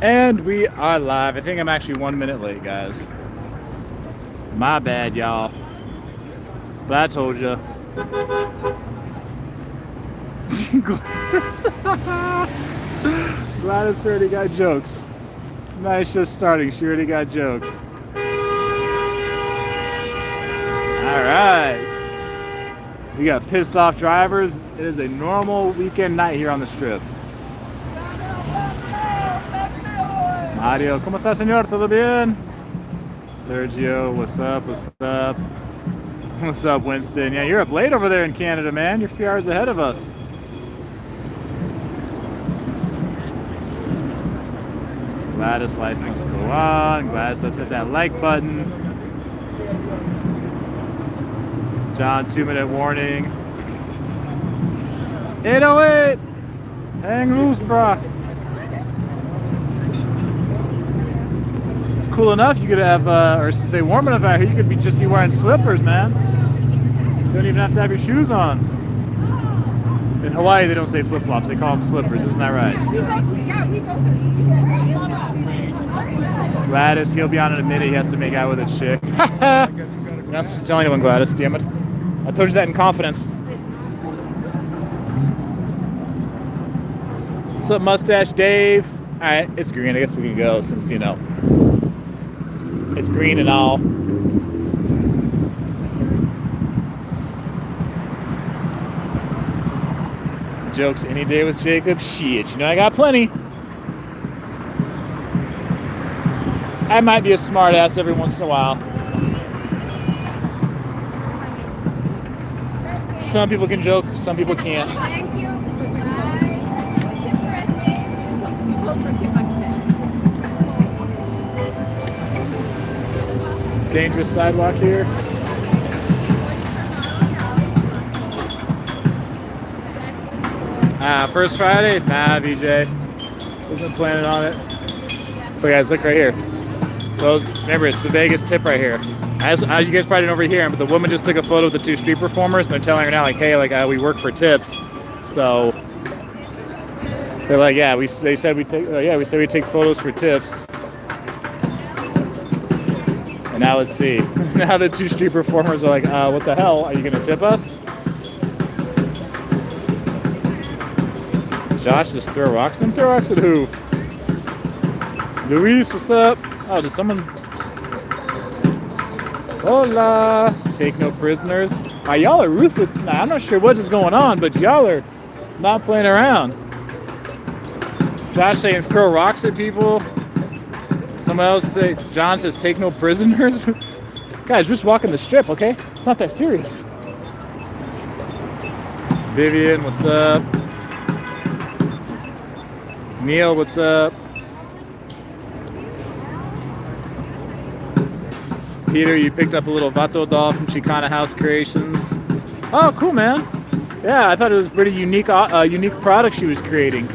And we are live. I think I'm actually 1 minute late, guys. My bad, y'all. But I told you. Gladys already got jokes. Nice, just starting. She already got jokes. All right. We got pissed off drivers. It is a normal weekend night here on the strip. Mario, ¿cómo está, señor? ¿Todo bien? Sergio, what's up? What's up? What's up, Winston? Yeah, you're up late over there in Canada, man. You're a few hours ahead of us. Gladys, life must go on. Gladys, let's hit that like button. John, 2-minute warning. 808! Hang loose, brah. It's cool enough. You could have, or to say warm enough out here, you could just be wearing slippers, man. You don't even have to have your shoes on. In Hawaii, they don't say flip-flops. They call them slippers. Isn't that right? Gladys, he'll be on in a minute. He has to make out with a chick. You're not supposed to tell anyone, Gladys. Damn it. I told you that in confidence. What's up, Mustache Dave? All right, it's green. I guess we can go since, you know, it's green and all. Jokes any day with Jacob? Shit, you know I got plenty. I might be a smart ass every once in a while. Some people can joke, some people can't. Thank you. Dangerous sidewalk here. First Friday? Nah, VJ. Wasn't planning on it. So guys, look right here. So remember, it's the Vegas tip right here. As you guys probably didn't overhear him, but the woman just took a photo of the two street performers, and they're telling her now, like, hey, like, we work for tips. So they're like, yeah, we said we take photos for tips. And now let's see. Now the two street performers are like, what the hell? Are you gonna tip us? Josh, just throw rocks at him? Throw rocks at who? Luis, what's up? Oh, did someone... Hola! Take no prisoners. Y'all are ruthless tonight. I'm not sure what is going on, but y'all are not playing around. Josh saying throw rocks at people. Someone else say, John says take no prisoners. Guys, just walking the strip, okay? It's not that serious. Vivian, what's up? Neil, what's up? Peter, you picked up a little Vato doll from Chicana House Creations. Oh, cool, man. Yeah, I thought it was pretty unique product she was creating.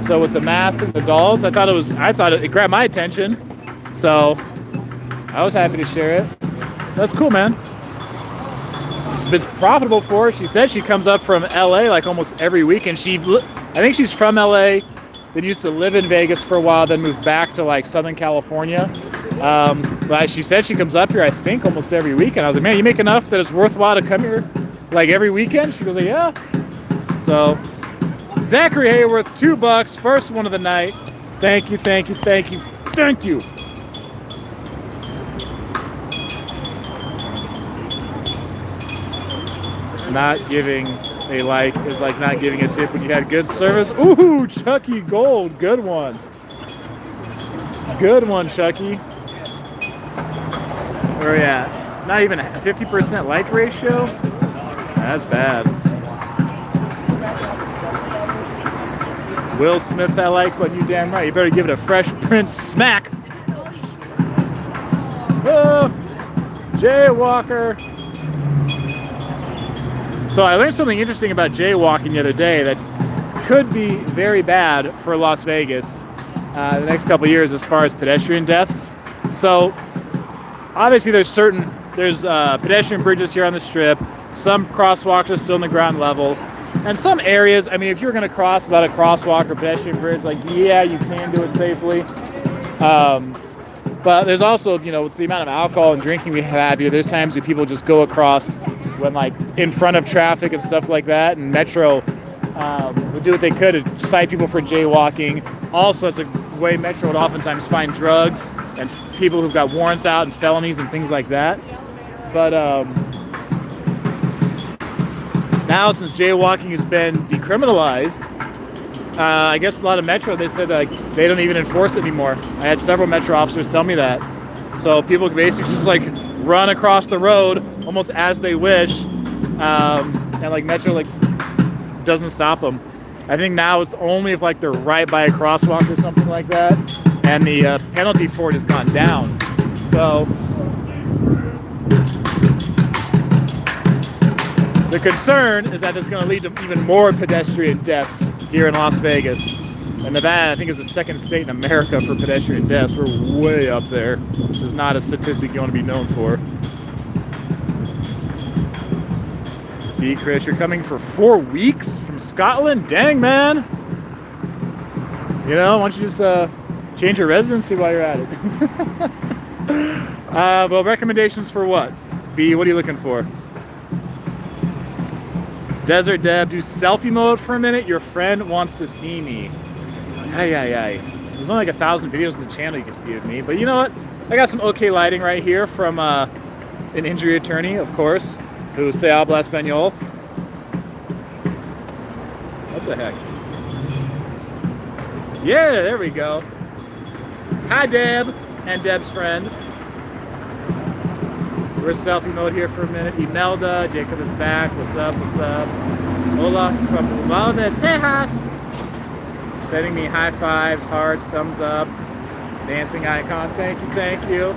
So with the mask and the dolls, I thought it grabbed my attention. So I was happy to share it. That's cool, man. It's profitable for her. She said she comes up from LA like almost every week, and I think she's from LA, then used to live in Vegas for a while, then moved back to like Southern California. But she said she comes up here, I think, almost every weekend. I was like, man, you make enough that it's worthwhile to come here like every weekend? She goes like, yeah. So Zachary Hayworth, $2, first one of the night. Thank you, thank you, thank you, thank you. Not giving a like is like not giving a tip when you had good service. Ooh, Chucky Gold, good one. Good one, Chucky. Where are we at? Not even a 50% like ratio? That's bad. Will Smith, that like button, you damn right. You better give it a Fresh Prince smack. Oh, Jaywalker. So I learned something interesting about jaywalking the other day that could be very bad for Las Vegas the next couple of years as far as pedestrian deaths. So obviously there's pedestrian bridges here on the strip. Some crosswalks are still on the ground level. And some areas, I mean, if you're going to cross without a crosswalk or pedestrian bridge, like, yeah, you can do it safely. But there's also, you know, with the amount of alcohol and drinking we have here, there's times that people just go across when, like, in front of traffic and stuff like that. And Metro would do what they could to cite people for jaywalking. Also, it's a way Metro would oftentimes find drugs and people who've got warrants out and felonies and things like that. But now, since jaywalking has been decriminalized, I guess a lot of Metro, they said that, like, they don't even enforce it anymore. I had several Metro officers tell me that. So people can basically just, like, run across the road almost as they wish, and, like, Metro, like, doesn't stop them. I think now it's only if, like, they're right by a crosswalk or something like that, and the penalty for it has gone down. So the concern is that it's going to lead to even more pedestrian deaths here in Las Vegas. And Nevada, I think, is the second state in America for pedestrian deaths. We're way up there, which is not a statistic you want to be known for. B. Chris, you're coming for 4 weeks from Scotland? Dang, man. You know, why don't you just change your residency while you're at it? Well, recommendations for what? B, what are you looking for? Desert Deb, do selfie mode for a minute. Your friend wants to see me. Ay. There's only like 1,000 videos on the channel you can see of me. But you know what? I got some okay lighting right here from an injury attorney, of course, who se habla español. What the heck? Yeah, there we go. Hi, Deb and Deb's friend. We're selfie mode here for a minute. Imelda, Jacob is back. What's up? Hola from Blvd, Texas. Sending me high fives, hearts, thumbs up, dancing icon. Thank you.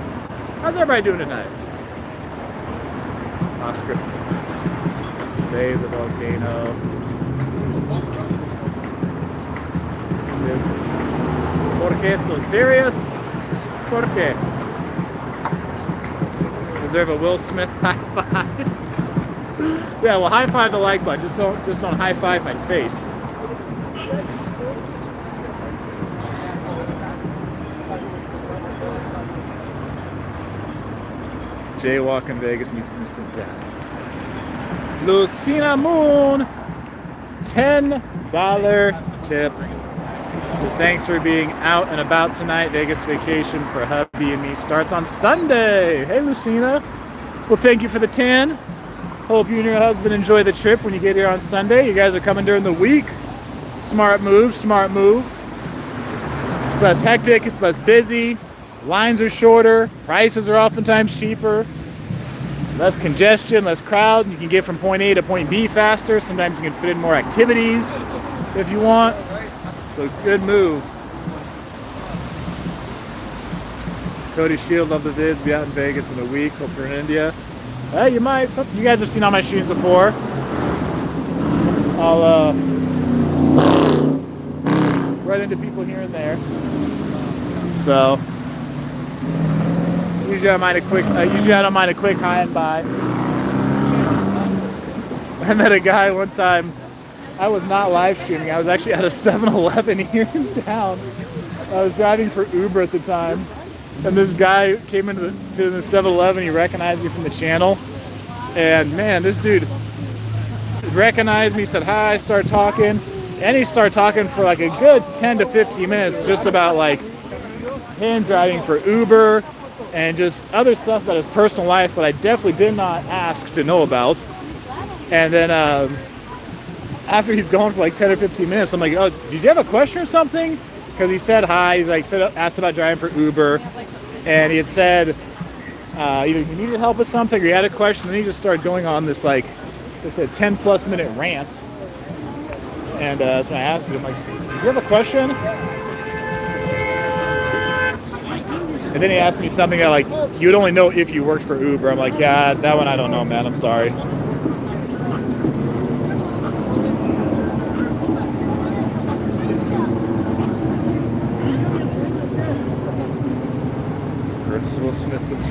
How's everybody doing tonight? Oscar, save the volcano. ¿Por qué so serious? ¿Por qué? Deserve a Will Smith high five. Yeah, well, high five the like button. Just don't high five my face. Jaywalking Vegas means instant death. Lucina Moon, $10 tip. Says thanks for being out and about tonight. Vegas vacation for hubby and me starts on Sunday. Hey, Lucina. Well, thank you for the 10. Hope you and your husband enjoy the trip when you get here on Sunday. You guys are coming during the week. Smart move. It's less hectic. It's less busy. Lines are shorter. Prices are oftentimes cheaper. Less congestion, less crowd. You can get from point A to point B faster. Sometimes you can fit in more activities if you want. So good move. Cody Shield, love the vids. Be out in Vegas in a week. Hope you're in India. Hey, you might. You guys have seen all my streams before. I'll run into people here and there. So usually I don't mind a quick high and by. I met a guy one time. I was not live streaming. I was actually at a 7-Eleven here in town. I was driving for Uber at the time, and this guy came into the 7-Eleven. He recognized me from the channel, and man, this dude recognized me, said hi, started talking, and he started talking for like a good 10 to 15 minutes just about like him driving for Uber and just other stuff about his personal life that I definitely did not ask to know about. And then after he's gone for like 10 or 15 minutes, I'm like, oh, did you have a question or something? Because he said hi. He's like, asked about driving for Uber. And he had said either he needed help with something or he had a question. And he just started going on this like, this 10 plus minute rant. And that's when I asked him, I'm like, did you have a question? And then he asked me something that like, you would only know if you worked for Uber. I'm like, yeah, that one I don't know, man. I'm sorry. Will Smith looks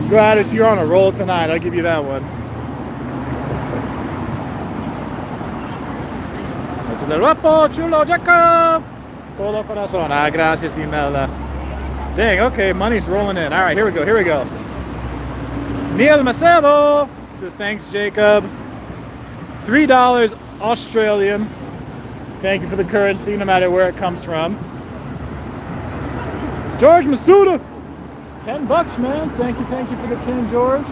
Gladys, you're on a roll tonight. I'll give you that one. This is a Rapo Chulo Jacob. Todo corazón. Ah, gracias, Imelda. Dang, okay, money's rolling in. All right, here we go, here we go. Neil Macedo says, thanks, Jacob. $3 Australian. Thank you for the currency, no matter where it comes from. George Masuda, $10, man. Thank you for the 10, George.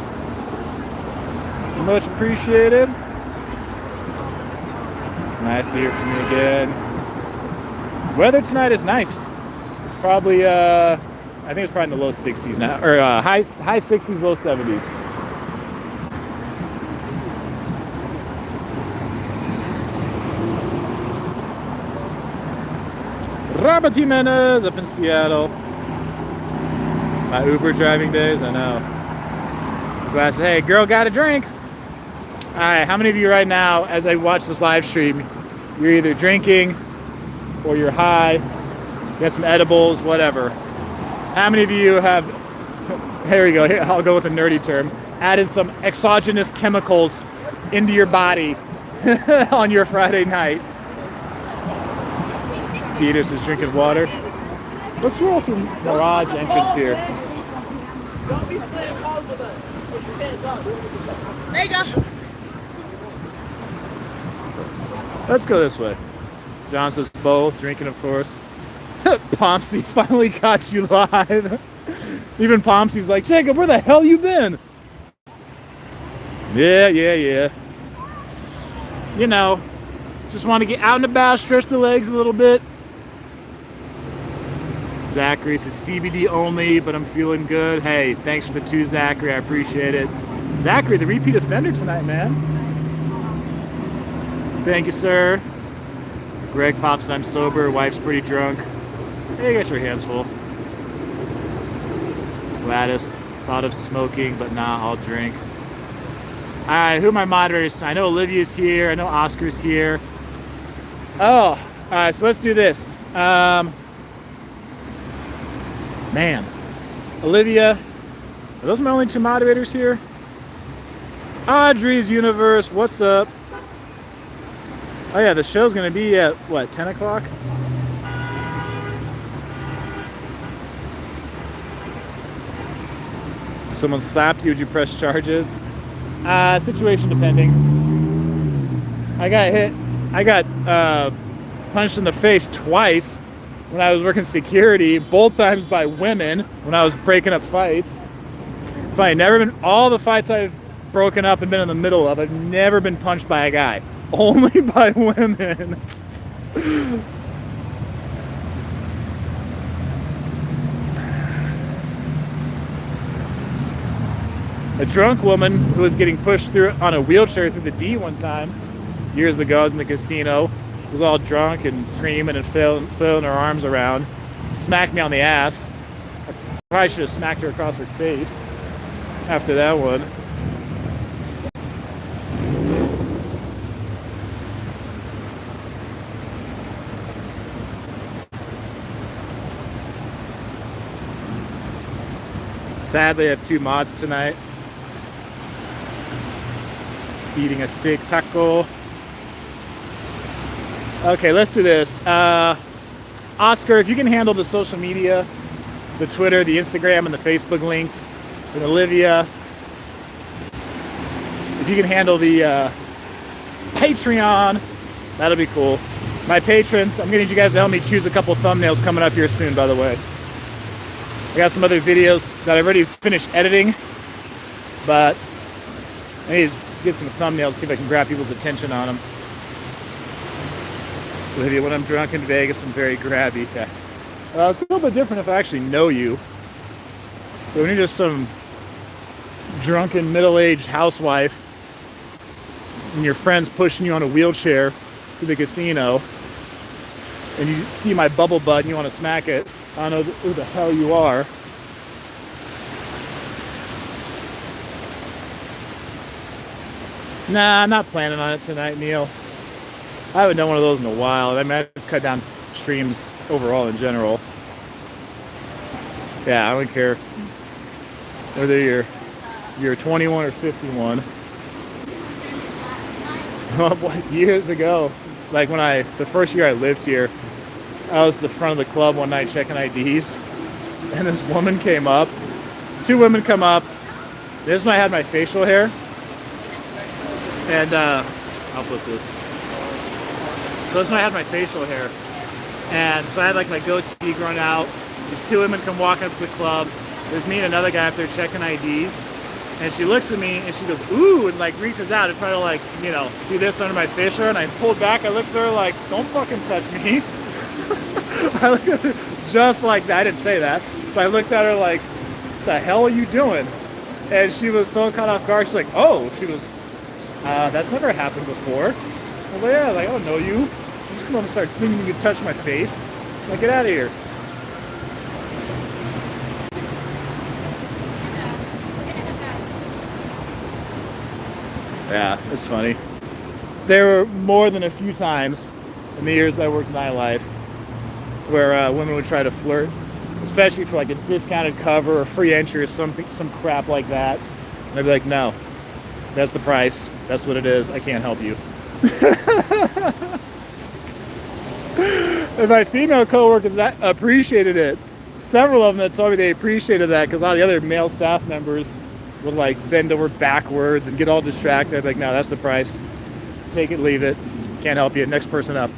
Much appreciated. Nice to hear from you again. Weather tonight is nice. It's probably, I think it's probably in the low 60s now, or high 60s, low 70s. Robert Jimenez up in Seattle. My Uber driving days, I know. But I said, hey, girl, got a drink. All right, how many of you right now, as I watch this live stream, you're either drinking or you're high, you got some edibles, whatever. How many of you have, here we go, here, I'll go with a nerdy term, added some exogenous chemicals into your body on your Friday night? Peters is drinking water. Let's roll through Mirage entrance here. Don't be splitting calls with us. There you go. Let's go this way. John says both, drinking of course. Pomsey finally got you live. Even Pomsey's like, Jacob, where the hell you been? Yeah. You know, just want to get out and about, stretch the legs a little bit. Zachary says CBD only, but I'm feeling good. Hey, thanks for the 2, Zachary. I appreciate it. Zachary, the repeat offender tonight, man. Thank you, sir. Greg pops, I'm sober. Wife's pretty drunk. Hey, you got your hands full. Gladys thought of smoking, but nah, I'll drink. All right, who are my moderators? I know Olivia's here. I know Oscar's here. Oh, all right, so let's do this. Man, Olivia, are those my only 2 moderators here? Audrey's Universe, what's up? Oh yeah, the show's gonna be at, what, 10 o'clock? Someone slapped you, would you press charges? Situation depending. I got punched in the face twice when I was working security, both times by women when I was breaking up fights. Funny, never been, all the fights I've broken up and been in the middle of, I've never been punched by a guy. Only by women. A drunk woman who was getting pushed through on a wheelchair through the D one time, years ago, I was in the casino, was all drunk and screaming and flailing her arms around, smacked me on the ass. I probably should have smacked her across her face after that one. Sadly, I have 2 mods tonight. Eating a steak taco. Okay, let's do this. Oscar, if you can handle the social media, the Twitter, the Instagram, and the Facebook links, and Olivia, if you can handle the Patreon, that'll be cool. My patrons, I'm gonna need you guys to help me choose a couple thumbnails coming up here soon, by the way. I got some other videos that I've already finished editing, but I need to get some thumbnails, see if I can grab people's attention on them. Olivia, when I'm drunk in Vegas, I'm very grabby. Yeah. It's a little bit different if I actually know you. But when you're just some drunken, middle-aged housewife, and your friend's pushing you on a wheelchair to the casino, and you see my bubble butt and you want to smack it, I don't know who the hell you are. Nah, I'm not planning on it tonight, Neil. I haven't done one of those in a while. I mean, I've cut down streams overall in general. Yeah, I don't care whether you're 21 or 51. Years ago, like the first year I lived here, I was at the front of the club one night checking IDs, and this woman came up. Two women come up. This is when I had my facial hair, and I'll flip this. So this is when I had my facial hair, and so I had like my goatee grown out. These two women come walking up to the club. There's me and another guy up there checking IDs, and she looks at me and she goes, ooh, and like reaches out and try to like, you know, do this under my facial hair, and I pulled back. I looked at her like, don't fucking touch me. I looked at her just like that. I didn't say that, but I looked at her like, the hell are you doing? And she was so caught off guard. She's like, oh, she was, that's never happened before. I was like, yeah, like, I don't know you. You just come up and start thinking you can touch my face. Like, get out of here. Yeah, it's funny. There were more than a few times in the years I worked nightlife where women would try to flirt, especially for like a discounted cover or free entry or something, some crap like that. And I'd be like, no, that's the price. That's what it is. I can't help you. And my female coworkers that appreciated it. Several of them that told me they appreciated that because a lot of the other male staff members would like bend over backwards and get all distracted. I'd be like, no, that's the price. Take it, leave it. Can't help you. Next person up.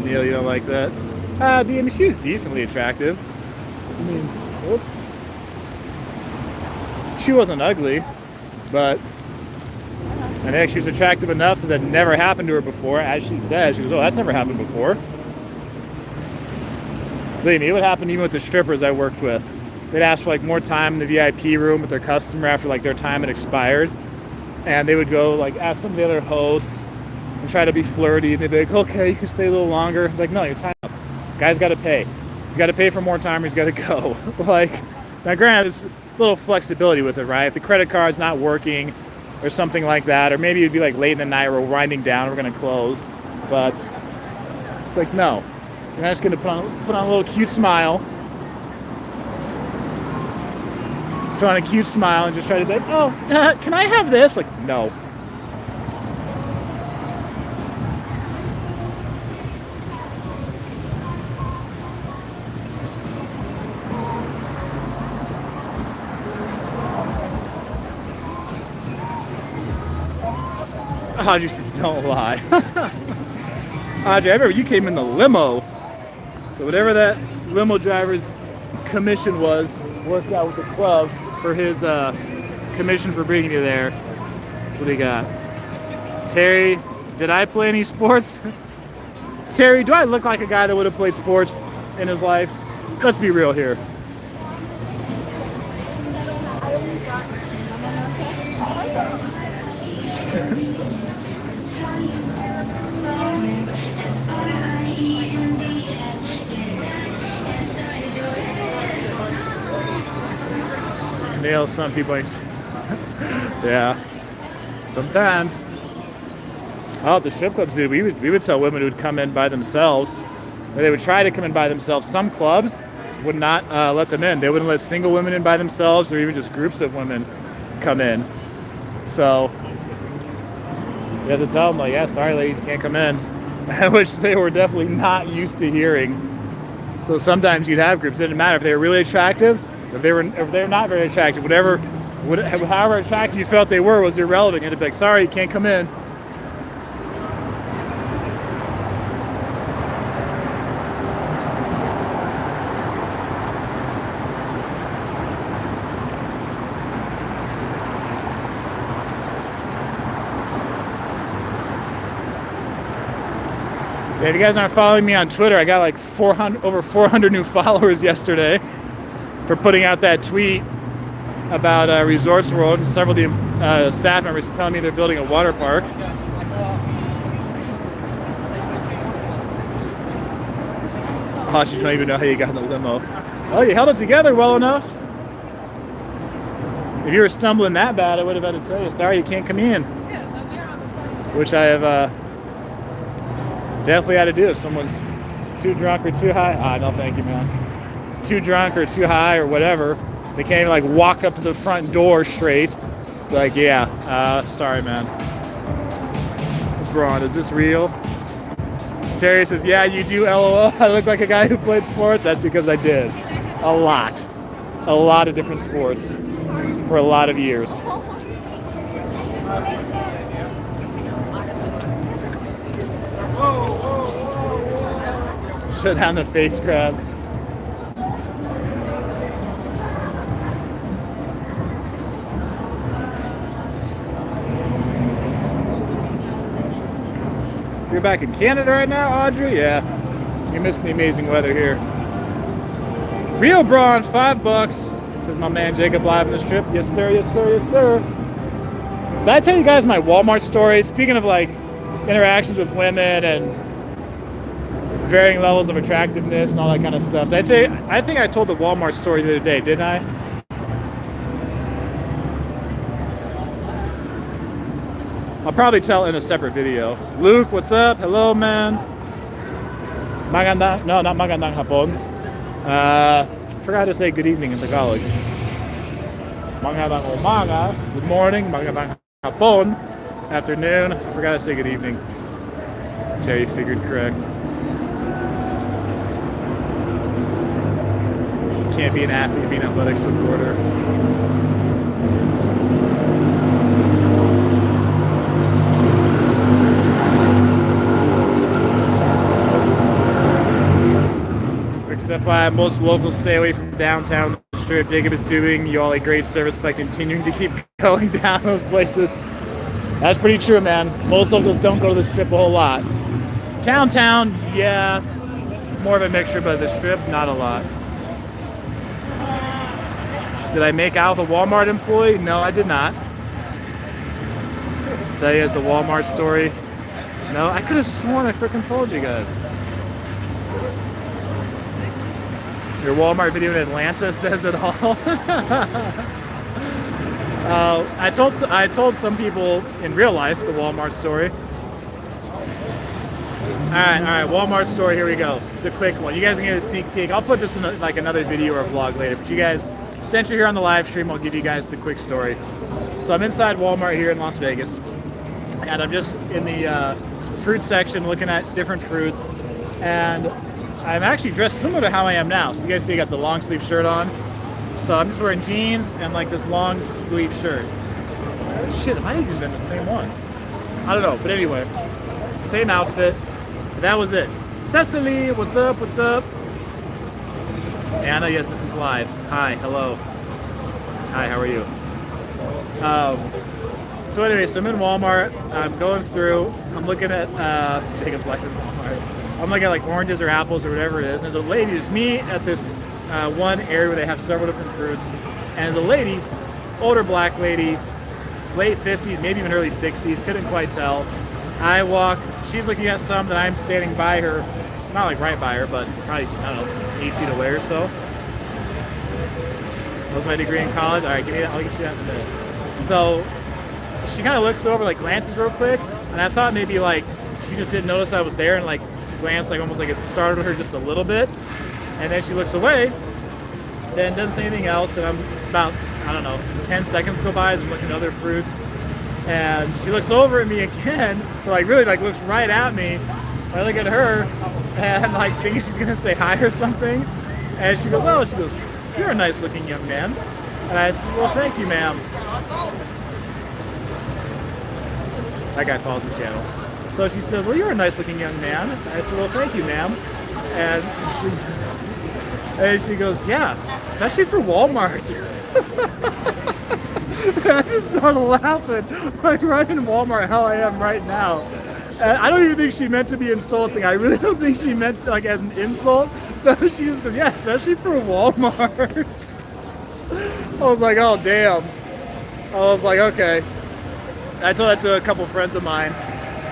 Neil, you don't like that? I mean, she was decently attractive. I mean, whoops. She wasn't ugly, but I think she was attractive enough that never happened to her before. As she said, she goes, oh, that's never happened before. Believe me, it would happen even with the strippers I worked with. They'd ask for like more time in the VIP room with their customer after like their time had expired. And they would go like ask some of the other hosts and try to be flirty. And they'd be like, okay, you can stay a little longer. Like, no, your time up. Guy's got to pay. He's got to pay for more time or he's got to go. Like, now granted, there's a little flexibility with it, right? If the credit card's not working or something like that, or maybe it'd be like late in the night, we're winding down, we're going to close. But it's like, no. You're not just going to put on a little cute smile. Put on a cute smile and just try to be like, oh, can I have this? Like, no. Audrey says, don't lie. Audrey, I remember you came in the limo. So whatever that limo driver's commission was, worked out with the club for his commission for bringing you there. That's what he got. Terry, did I play any sports? Terry, do I look like a guy that would have played sports in his life? Let's be real here. Nail some people. Yeah, sometimes. Oh, the strip clubs, dude. We would tell women who would come in by themselves, or they would try to come in by themselves. Some clubs would not let them in. They wouldn't let single women in by themselves, or even just groups of women come in. So you have to tell them, like, yeah, sorry, ladies, you can't come in, which they were definitely not used to hearing. So sometimes you'd have groups. It didn't matter if they were really attractive. If they're not very attractive, however attractive you felt they were was irrelevant. You had to be like, sorry, you can't come in. Yeah, if you guys aren't following me on Twitter, I got like over 400 new followers yesterday for putting out that tweet about Resorts World. And several of the staff members telling me they're building a water park. Oh, you don't even know how you got in the limo. Oh, you held it together well enough. If you were stumbling that bad, I would have had to tell you, sorry, you can't come in. Which I have definitely had to do if someone's too drunk or too high. No, thank you, man. Too drunk or too high or whatever. They can't even like walk up to the front door straight. Like, yeah, sorry, man. Braun, is this real? Terry says, yeah, you do, LOL. I look like a guy who played sports. That's because I did. A lot of different sports for a lot of years. Shut down the face grab. You're back in Canada right now, Audrey? Yeah. You're missing the amazing weather here. Rio Braun, $5. Says my man Jacob live on this trip. Yes, sir, yes, sir, yes, sir. Did I tell you guys my Walmart story? Speaking of like interactions with women and varying levels of attractiveness and all that kind of stuff. Did I tell you, I think I told the Walmart story the other day, didn't I? I'll probably tell in a separate video. Luke, what's up? Hello, man. Magandang, no, not magandang hapon. Forgot to say good evening in Tagalog. Magandang umaga, good morning. Magandang hapon, afternoon. I forgot to say good evening. Terry figured correct. You can't be an athlete and be an athletics supporter. Except why most locals stay away from downtown strip. Jacob is doing you all a great service by continuing to keep going down those places. That's pretty true, man. Most locals don't go to the strip a whole lot. Downtown, yeah, more of a mixture, but the strip, not a lot. Did I make out with a Walmart employee? No, I did not. Tell you guys the Walmart story. No, I could have sworn I freaking told you guys. Your Walmart video in Atlanta says it all. I told some people in real life the Walmart story. All right, Walmart story. Here we go. It's a quick one. You guys can get a sneak peek. I'll put this in like another video or vlog later. But you guys, since you're here on the live stream, I'll give you guys the quick story. So I'm inside Walmart here in Las Vegas, and I'm just in the fruit section looking at different fruits, and I'm actually dressed similar to how I am now. So you guys see I got the long sleeve shirt on. So I'm just wearing jeans and like this long sleeve shirt. Shit, it might have even been the same one. I don't know, but anyway, same outfit. But that was it. Cecily, what's up, what's up? Anna, yes, this is live. Hi, hello. Hi, how are you? So anyway, so I'm in Walmart. I'm going through, I'm looking at Jacobslifeinvegas in Walmart. I'm looking at like oranges or apples or whatever it is. And there's a lady, there's me at this one area where they have several different fruits. And there's a lady, older black lady, late 50s, maybe even early 60s, couldn't quite tell. I walk, she's looking at some that I'm standing by her, not like right by her, but probably, I don't know, 8 feet away or so. That was my degree in college. All right, give me that, I'll get you that in a minute. So she kind of looks over, like glances real quick, and I thought maybe like she just didn't notice I was there and like glanced like almost like it startled her just a little bit. And then she looks away, then doesn't say anything else, and I'm about, I don't know, 10 seconds go by as I'm looking at other fruits. And she looks over at me again, like really like looks right at me. I look at her and like thinking she's gonna say hi or something. And she goes, oh, she goes, you're a nice looking young man. And I said, well, thank you, ma'am. That guy follows the channel. So she says, well, you're a nice looking young man. And I said, well, thank you, ma'am. And she goes, yeah, especially for Walmart. And I just started laughing, like right in Walmart, how I am right now. And I don't even think she meant to be insulting. I really don't think she meant like as an insult. But she just goes, yeah, especially for Walmart. I was like, oh, damn. I was like, okay. I told that to a couple friends of mine.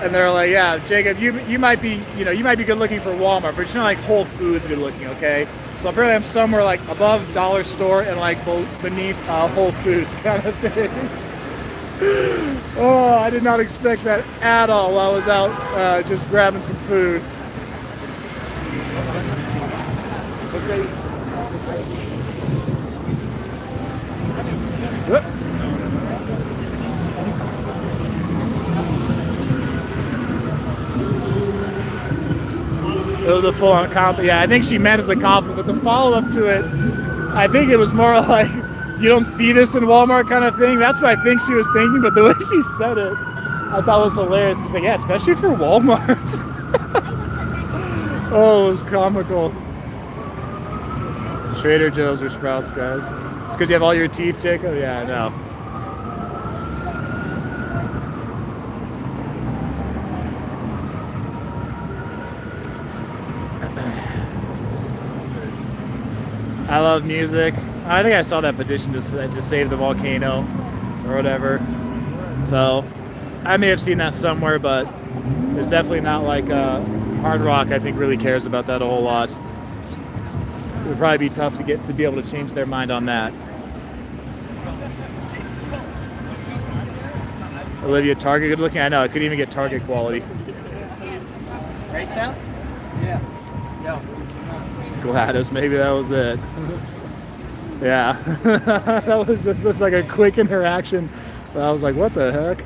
And they're like, yeah, Jacob, you might be, you might be good looking for Walmart, but you're not like Whole Foods good looking, okay? So apparently I'm somewhere like above dollar store and like beneath Whole Foods kind of thing. Oh, I did not expect that at all while I was out just grabbing some food. Okay. It was a full-on compliment. Yeah, I think she meant as a compliment, but the follow-up to it, I think it was more like, you don't see this in Walmart kind of thing. That's what I think she was thinking, but the way she said it, I thought was hilarious. Because, like, yeah, especially for Walmart. Oh, it was comical. Trader Joe's or Sprouts, guys. It's because you have all your teeth, Jacob? Yeah, I know. I love music. I think I saw that petition to save the volcano or whatever. So I may have seen that somewhere, but it's definitely not like Hard Rock, I think, really cares about that a whole lot. It would probably be tough to be able to change their mind on that. Olivia, Target good looking? I know, I couldn't even get Target quality. Right, Sal? Yeah. Yeah. Gladys, maybe that was it. Yeah. That was just like a quick interaction. I was like, what the heck?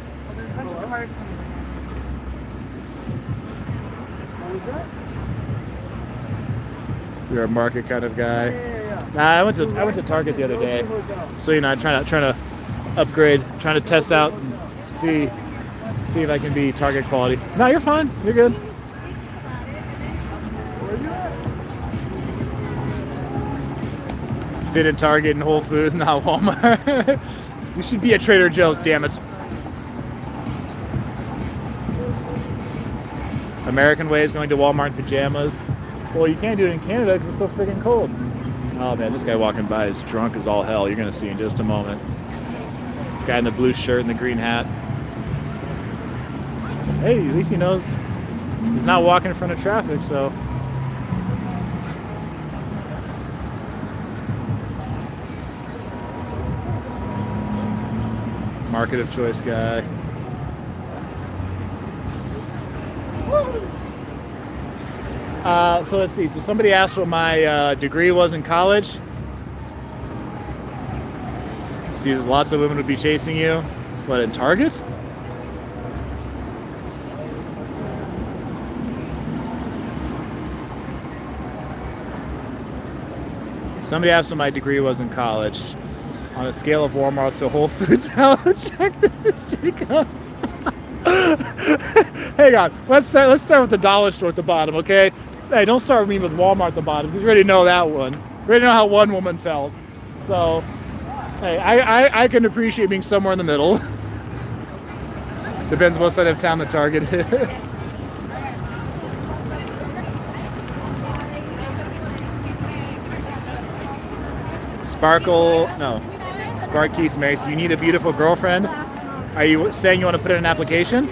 You're a market kind of guy. Nah, I went to Target the other day. So you know, I'm trying to upgrade, trying to test out and see if I can be Target quality. No, you're fine. You're good. Fit in Target and Whole Foods, not Walmart. You should be at Trader Joe's, damn it. American way is going to Walmart in pajamas. Well, you can't do it in Canada because it's so freaking cold. Oh man, this guy walking by is drunk as all hell. You're gonna see in just a moment. This guy in the blue shirt and the green hat. Hey, at least he knows he's not walking in front of traffic, so. Market of choice guy. So let's see. So somebody asked what my degree was in college. See, there's lots of women would be chasing you. What, in Target? Somebody asked what my degree was in college. On a scale of Walmart to Whole Foods, how attractive is Jacob? Hang on, let's start with the dollar store at the bottom, okay? Hey, don't start with me with Walmart at the bottom, because we already know that one. We already know how one woman felt. So, hey, I can appreciate being somewhere in the middle. Depends what side of town the Target is. Sparky's Mary. So you need a beautiful girlfriend? Are you saying you want to put in an application?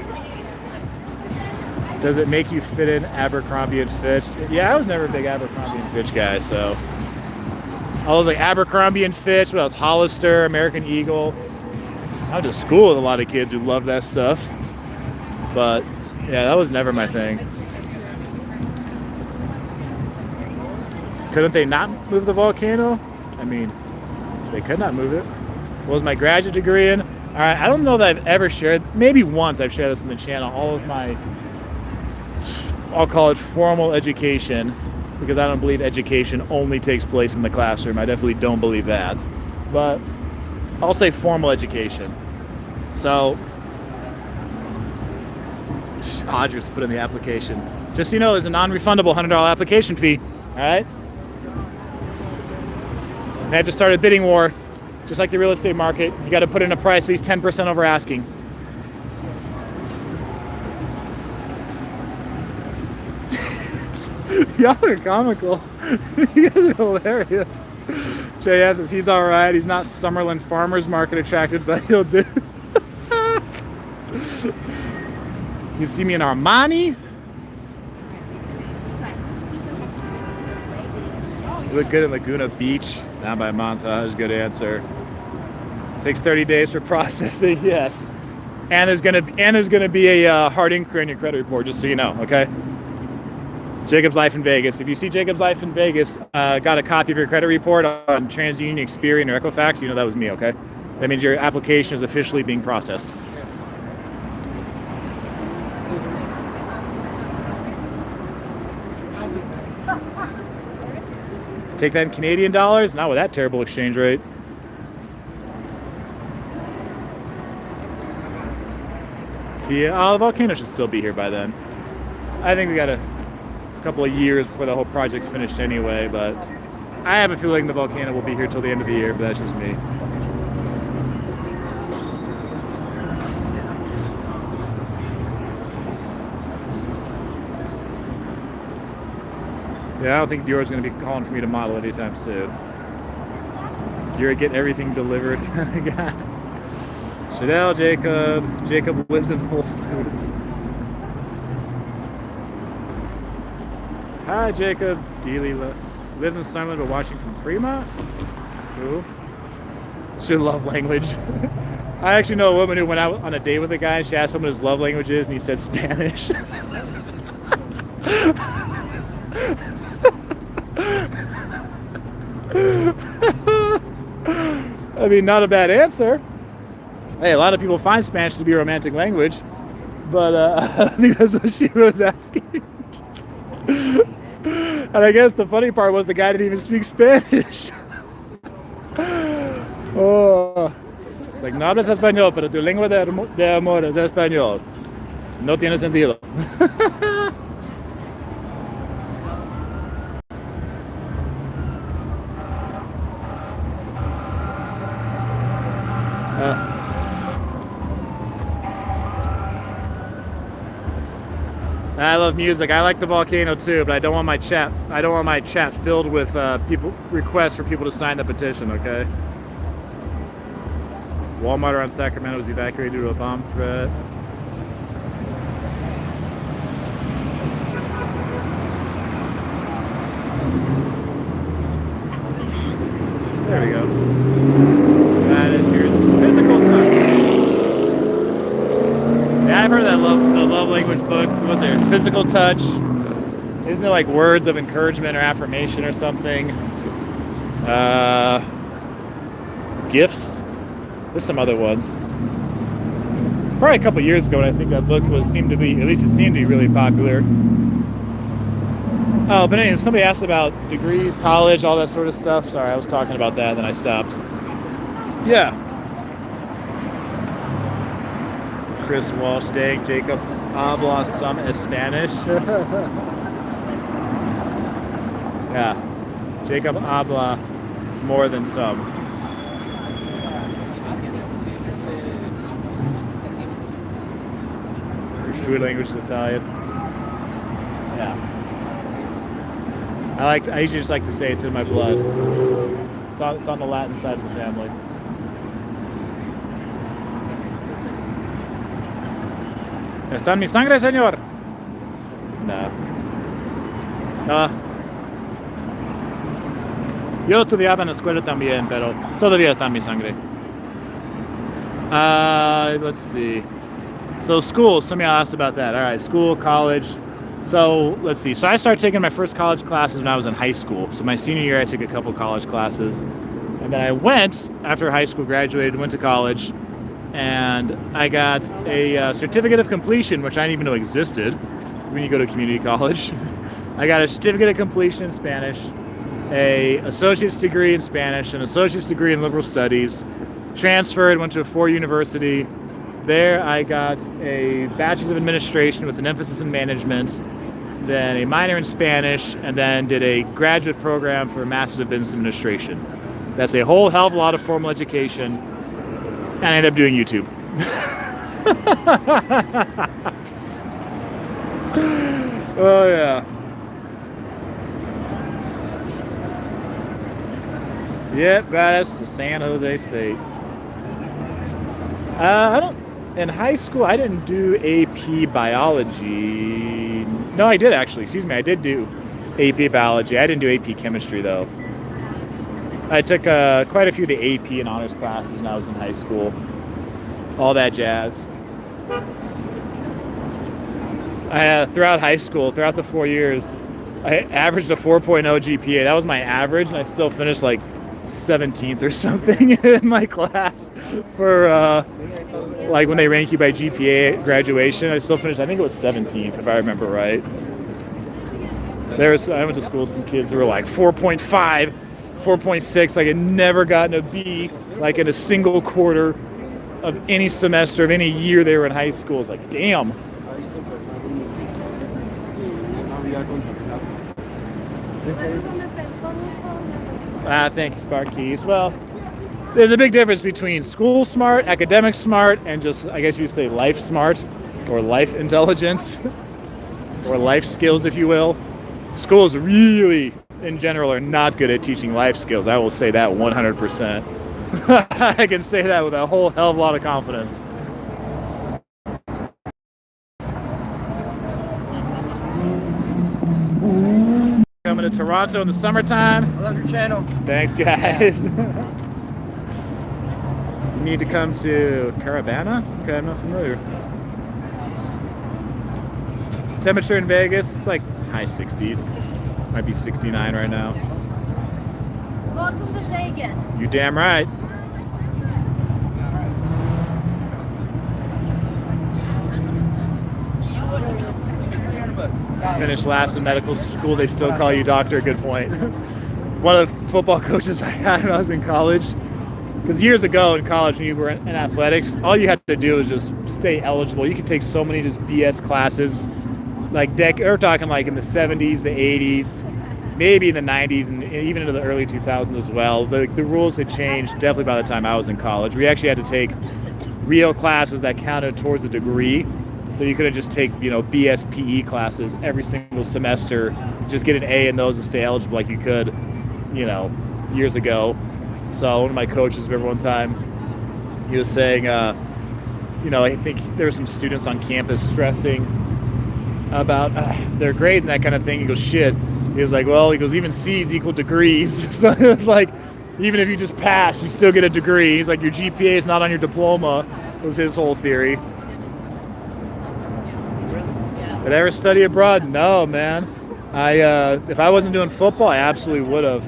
Does it make you fit in Abercrombie and Fitch? Yeah, I was never a big Abercrombie and Fitch guy, so. I was like Abercrombie and Fitch, what else? Hollister, American Eagle. I went to school with a lot of kids who loved that stuff. But yeah, that was never my thing. Couldn't they not move the volcano? I mean, they could not move it. What was my graduate degree in? All right, I don't know that I've ever shared, maybe once I've shared this on the channel, all of my, I'll call it formal education, because I don't believe education only takes place in the classroom. I definitely don't believe that. But I'll say formal education. So, Audrey just put in the application. Just so you know, there's a non-refundable $100 application fee, all right? They have to start a bidding war, just like the real estate market. You got to put in a price at least 10% over asking. Y'all are comical. You guys are hilarious. JS says he's all right. He's not Summerlin Farmers Market attracted, but he'll do. You see me in Armani? You look good at Laguna Beach, down by Montage. Good answer. Takes 30 days for processing. Yes. And there's gonna be a hard inquiry on your credit report, just so you know. Okay. Jacob's Life in Vegas. If you see Jacob's Life in Vegas, got a copy of your credit report on TransUnion, Experian, or Equifax, you know that was me. Okay. That means your application is officially being processed. Take that in Canadian dollars? Not with that terrible exchange rate. The volcano should still be here by then. I think we got a couple of years before the whole project's finished anyway, but I have a feeling the volcano will be here till the end of the year, but that's just me. Yeah, I don't think Dior's going to be calling for me to model anytime soon. Dior get everything delivered. Chanel, Jacob. Jacob lives in Whole Foods. Hi, Jacob. Dealey lives in Sunderland but watching from Fremont. Cool. It's your love language. I actually know a woman who went out on a date with a guy and she asked him what his love language is and he said Spanish. I mean, not a bad answer. Hey, a lot of people find Spanish to be a romantic language, but I think that's what she was asking. And I guess the funny part was the guy didn't even speak Spanish. Oh, it's like, no hablas español, pero tu lengua de amor es español. No tiene sentido. I love music. I like the volcano too, but I don't want my chat filled with requests for people to sign the petition. Okay. Walmart around Sacramento was evacuated due to a bomb threat. There we go. That is yours. Physical touch. Yeah, I've heard that the love language book. Was there physical touch? Isn't it like words of encouragement or affirmation or something? Gifts. There's some other ones. Probably a couple years ago, I think that book seemed to be really popular. Oh, but anyway, somebody asked about degrees, college, all that sort of stuff. Sorry, I was talking about that, then I stopped. Yeah. Chris Walsh, dang, Jacob habla some Spanish. Yeah, Jacob habla more than some. Your food language is Italian. Yeah. I usually just like to say it's in my blood. It's on the Latin side of the family. ¿Está en mi sangre, señor? No. Yo estudiaba en la escuela también, pero todavía está en mi sangre. Let's see. So school, somebody asked about that. All right, school, college. So let's see. So I started taking my first college classes when I was in high school. So my senior year, I took a couple college classes. And then I went, after high school, graduated, went to college. And I got a certificate of completion, which I didn't even know existed when you go to community college. I got a certificate of completion in Spanish, a associate's degree in Spanish, an associate's degree in liberal studies, transferred, went to a 4 university. There I got a bachelor's of administration with an emphasis in management, then a minor in Spanish, and then did a graduate program for a master's of business administration. That's a whole hell of a lot of formal education. And I ended up doing YouTube. Oh, yeah. Yep, that's the San Jose State. In high school, I didn't do AP biology. No, I did actually. Excuse me, I did do AP biology. I didn't do AP chemistry, though. I took quite a few of the AP and honors classes when I was in high school. All that jazz. Throughout high school, throughout the 4 years, I averaged a 4.0 GPA. That was my average, and I still finished like 17th or something in my class for like when they rank you by GPA at graduation. I still finished, I think it was 17th if I remember right. I went to school with some kids who were like 4.5, 4.6, like had never gotten a B, like in a single quarter of any semester of any year they were in high school. It's like, damn. Thank you, Spark Keys. Well, there's a big difference between school smart, academic smart, and just, I guess you'd say, life smart, or life intelligence, or life skills, if you will. Schools really, in general, are not good at teaching life skills. I will say that 100%. I can say that with a whole hell of a lot of confidence. Coming to Toronto in the summertime. I love your channel. Thanks, guys. You need to come to Caravana? Okay, I'm not familiar. Temperature in Vegas, it's like high 60s. Might be 69 right now. Welcome to Vegas. You damn right. Finished last in medical school, they still call you doctor. Good point. One of the football coaches I had when I was in college, because years ago in college when you were in athletics, all you had to do was just stay eligible. You could take so many just BS classes, like we're talking like in the 70s, the 80s, maybe in the 90s, and even into the early 2000s as well. The rules had changed definitely by the time I was in college. We actually had to take real classes that counted towards a degree. So you couldn't just take, BS PE classes every single semester, just get an A in those and stay eligible like you could, years ago. So one of my coaches, remember one time, he was saying, I think there were some students on campus stressing about their grades and that kind of thing. He goes, shit. He was like, well, even C's equal degrees. So it was like, even if you just pass, you still get a degree. He's like, your GPA is not on your diploma, was his whole theory. Did I ever study abroad? No, man. If I wasn't doing football, I absolutely would have.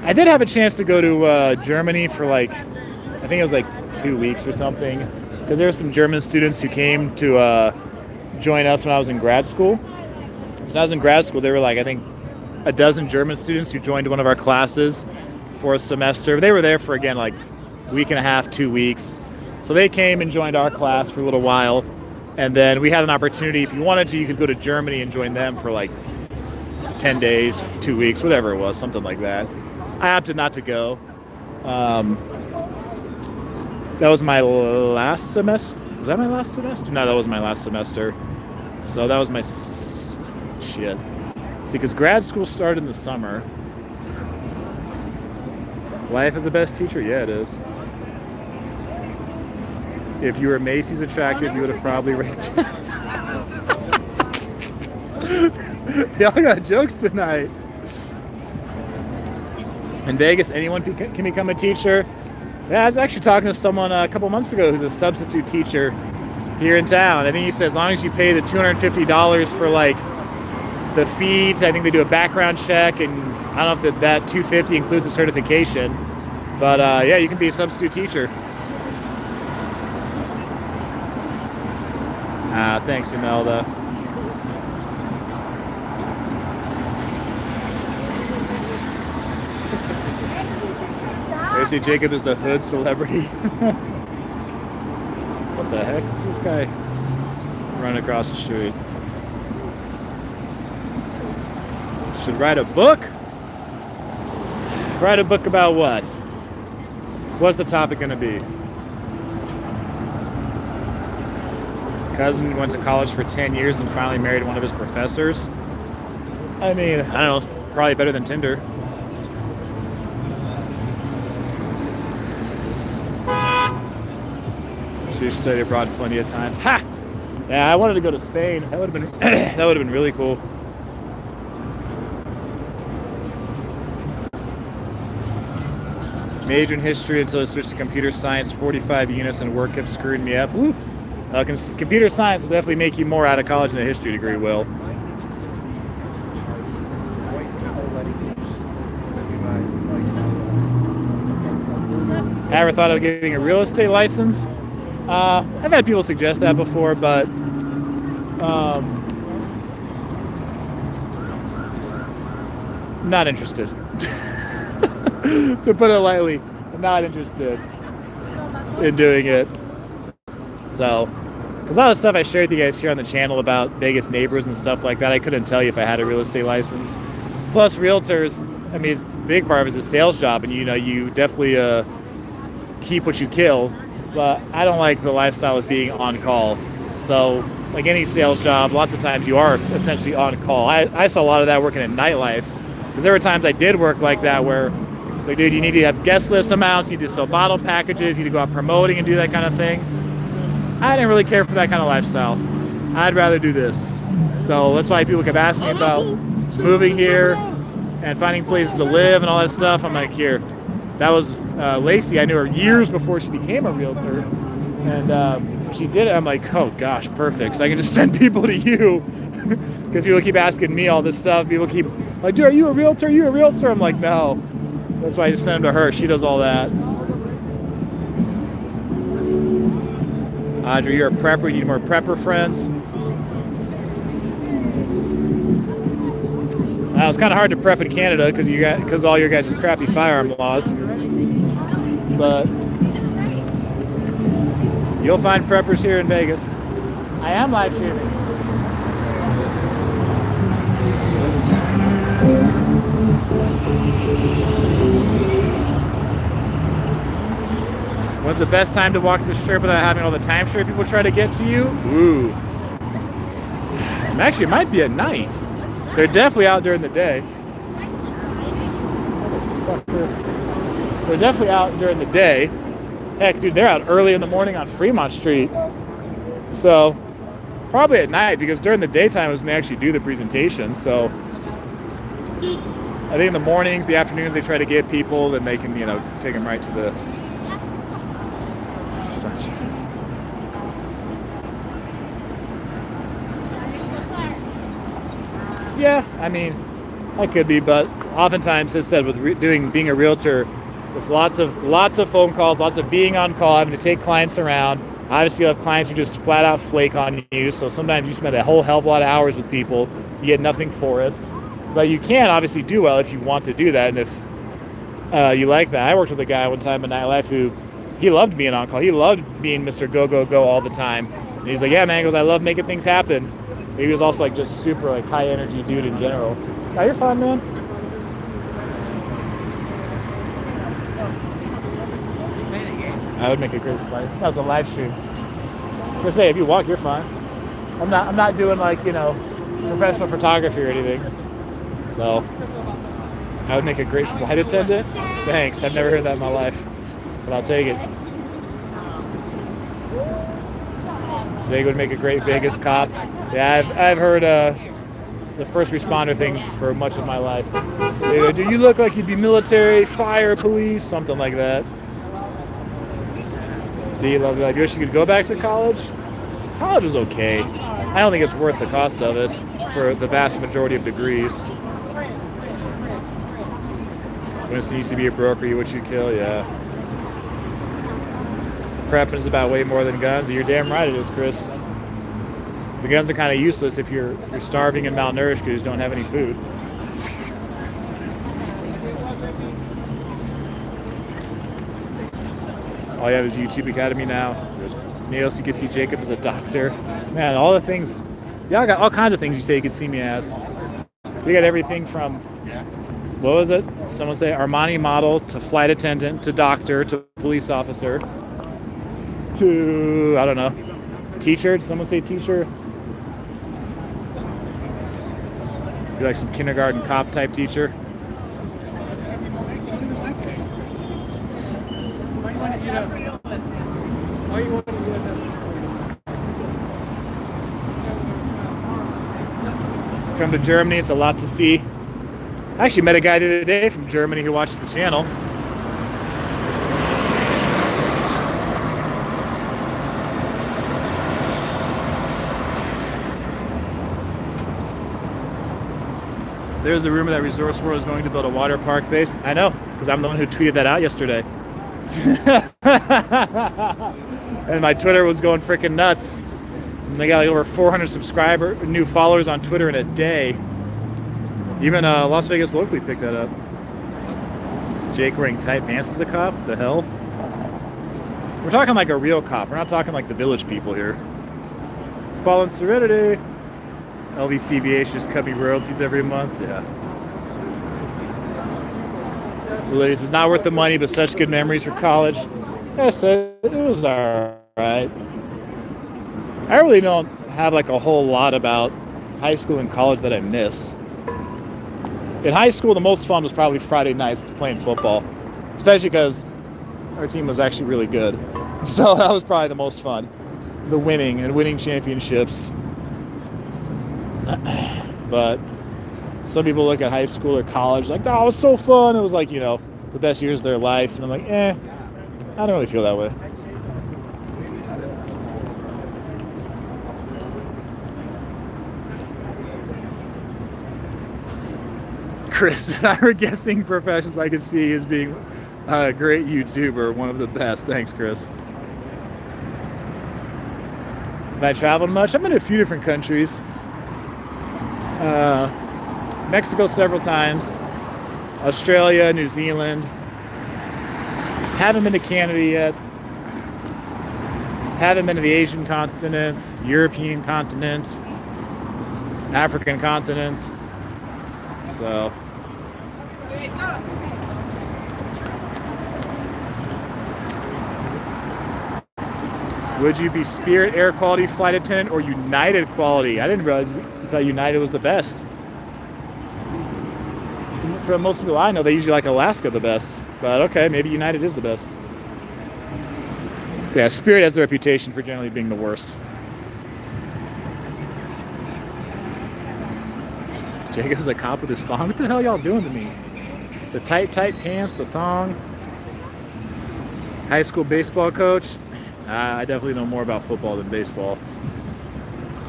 I did have a chance to go to Germany for I think it was 2 weeks or something, because there were some German students who came to join us when I was in grad school. So when I was in grad school, there were I think a dozen German students who joined one of our classes for a semester. They were there for, again, a week and a half, 2 weeks. So they came and joined our class for a little while. And then we had an opportunity, if you wanted to, you could go to Germany and join them for 10 days, 2 weeks, whatever it was, something like that. I opted not to go. That was my last semester. Was that my last semester? No, that was my last semester. So that was my shit. See, because grad school started in the summer. Life is the best teacher? Yeah, it is. If you were Macy's attractive, you would have probably ranked. Y'all got jokes tonight. In Vegas, anyone can become a teacher. Yeah, I was actually talking to someone a couple months ago who's a substitute teacher here in town. I think he said as long as you pay the $250 for the fees, I think they do a background check, and I don't know if that $250 includes a certification. But yeah, you can be a substitute teacher. Thanks, Imelda. They say Jacob is the hood celebrity. What the heck is this guy running across the street? Should write a book? Write a book about what? What's the topic going to be? Cousin went to college for 10 years and finally married one of his professors. I mean, I don't know, it's probably better than Tinder. She studied abroad plenty of times. Ha! Yeah, I wanted to go to Spain. That would have been that would have been really cool. Major in history until I switched to computer science. 45 units and work kept screwing me up. Woo! Computer science will definitely make you more out of college than a history degree will. I ever thought of getting a real estate license? I've had people suggest that before, but not interested. To put it lightly, I'm not interested in doing it. So, because a lot of stuff I shared with you guys here on the channel about Vegas neighbors and stuff like that, I couldn't tell you if I had a real estate license. Plus, realtors, I mean, it's a big part of it is a sales job, and you definitely keep what you kill. But I don't like the lifestyle of being on call. So, like any sales job, lots of times you are essentially on call. I saw a lot of that working in nightlife, because there were times I did work like that where it's like, dude, you need to have guest list amounts, you need to sell bottle packages, you need to go out promoting and do that kind of thing. I didn't really care for that kind of lifestyle. I'd rather do this. So that's why people kept asking me about moving here and finding places to live and all that stuff. I'm like, here. That was Lacey. I knew her years before she became a realtor. And she did it. I'm like, oh gosh, perfect. So I can just send people to you. Because people keep asking me all this stuff. People keep like, dude, are you a realtor? Are you a realtor? I'm like, no. That's why I just send them to her. She does all that. Audrey, you're a prepper. You need more prepper friends. Now, it's kind of hard to prep in Canada because all your guys' crappy firearm laws. But you'll find preppers here in Vegas. I am live streaming. When's the best time to walk the strip without having all the timeshare people try to get to you? Ooh. Actually, it might be at night. They're definitely out during the day. They're definitely out during the day. Heck, dude, they're out early in the morning on Fremont Street. So, probably at night, because during the daytime is when they actually do the presentation. So, I think in the mornings, the afternoons, they try to get people, then they can, take them right to the sunshine. Yeah, I mean, I could be, but oftentimes, as I said, with being a realtor, it's lots of phone calls, lots of being on call, having to take clients around. Obviously, you have clients who just flat out flake on you, so sometimes you spend a whole hell of a lot of hours with people, you get nothing for it. But you can obviously do well if you want to do that, and if you like that. I worked with a guy one time in nightlife who, he loved being on call. He loved being Mr. Go, Go, Go all the time. And he's like, yeah, man, he goes, I love making things happen. He was also like just super like high energy dude in general. Oh, you're fine, man. I would make a great flight. That was a live stream. So say if you walk, you're fine. I'm not doing like professional photography or anything. So I would make a great flight attendant. Thanks. I've never heard that in my life, but I'll take it. They would make a great Vegas cop. Yeah, I've heard the first responder thing for much of my life. They go, do you look like you'd be military, fire, police, something like that. Do you love it? I wish you could go back to college. College was okay. I don't think it's worth the cost of it for the vast majority of degrees. Winston used to be a broker, you what you kill, yeah. Prepping is about way more than guns. You're damn right it is, Chris. The guns are kind of useless if you're starving and malnourished because you don't have any food. All you have is YouTube Academy now. Nails, you can see Jacob as a doctor. Man, all the things. Y'all got all kinds of things you say you could see me as. We got everything from, what was it? Someone say Armani model to flight attendant to doctor to police officer to, I don't know, teacher. Did someone say teacher? You're like some kindergarten cop type teacher. Come to Germany, it's a lot to see. I actually met a guy the other day from Germany who watches the channel. There's a rumor that Resorts World is going to build a water park base. I know, because I'm the one who tweeted that out yesterday. And my Twitter was going freaking nuts. And they got like over 400 new followers on Twitter in a day. Even Las Vegas locally picked that up. Jake wearing tight pants as a cop? What the hell? We're talking like a real cop. We're not talking like the village people here. Fallen Serenity. LVCVH just cut me royalties every month. Yeah. The lady says, not worth the money, but such good memories for college. Yes, it was alright. I really don't have like a whole lot about high school and college that I miss. In high school, the most fun was probably Friday nights playing football, especially because our team was actually really good. So that was probably the most fun. The winning championships. But some people look at high school or college like, oh, it was so fun. It was like, the best years of their life. And I'm like, I don't really feel that way. Chris and I were guessing professions I could see as being a great YouTuber, one of the best. Thanks, Chris. Have I traveled much? I've been to a few different countries. Mexico several times. Australia, New Zealand. Haven't been to Canada yet. Haven't been to the Asian continent, European continent, African continent. So. Would you be Spirit Air Quality flight attendant or United Quality? I didn't realize you thought United was the best. For most people I know, they usually like Alaska the best. But okay, maybe United is the best. Yeah, Spirit has the reputation for generally being the worst. Jacob's a cop with his thong. What the hell y'all doing to me? The tight pants, the thong. High school baseball coach. I definitely know more about football than baseball.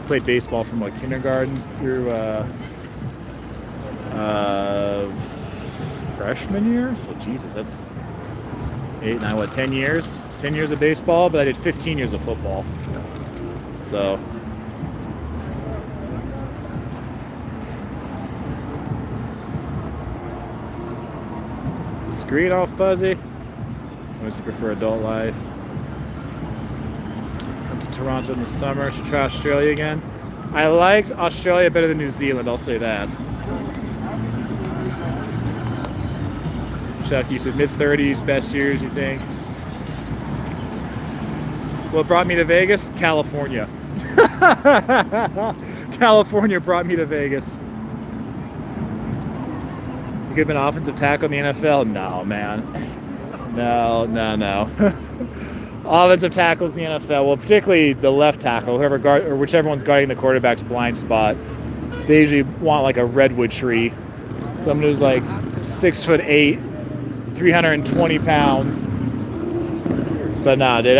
Played baseball from like kindergarten through freshman year. So Jesus, that's 8, 9, 10 years? 10 years of baseball, but I did 15 years of football. So. Screen all fuzzy. I just prefer adult life. Come to Toronto in the summer. Should try Australia again. I liked Australia better than New Zealand, I'll say that. Chuck, you said mid-30s, best years, you think? What brought me to Vegas? California. California brought me to Vegas. You could have been offensive tackle in the NFL? No, man. No. Offensive tackles in the NFL, well, particularly the left tackle, whichever one's guarding the quarterback's blind spot, they usually want like a redwood tree. Someone who's like 6'8", 320 pounds. But nah, dude,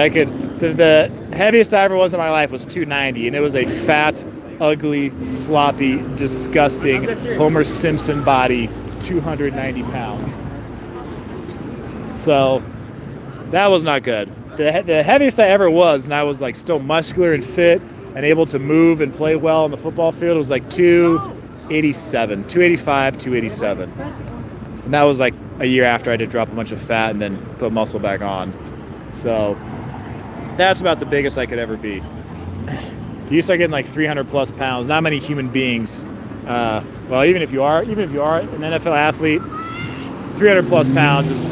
the heaviest I ever was in my life was 290, and it was a fat, ugly, sloppy, disgusting Homer Simpson body. 290 pounds. So that was not good. The heaviest I ever was, and I was like still muscular and fit and able to move and play well on the football field, was like 287, 285, 287. And that was like a year after I did drop a bunch of fat and then put muscle back on. So that's about the biggest I could ever be. You start getting like 300 plus pounds. Not many human beings. Well, even if you are an NFL athlete, 300 plus pounds is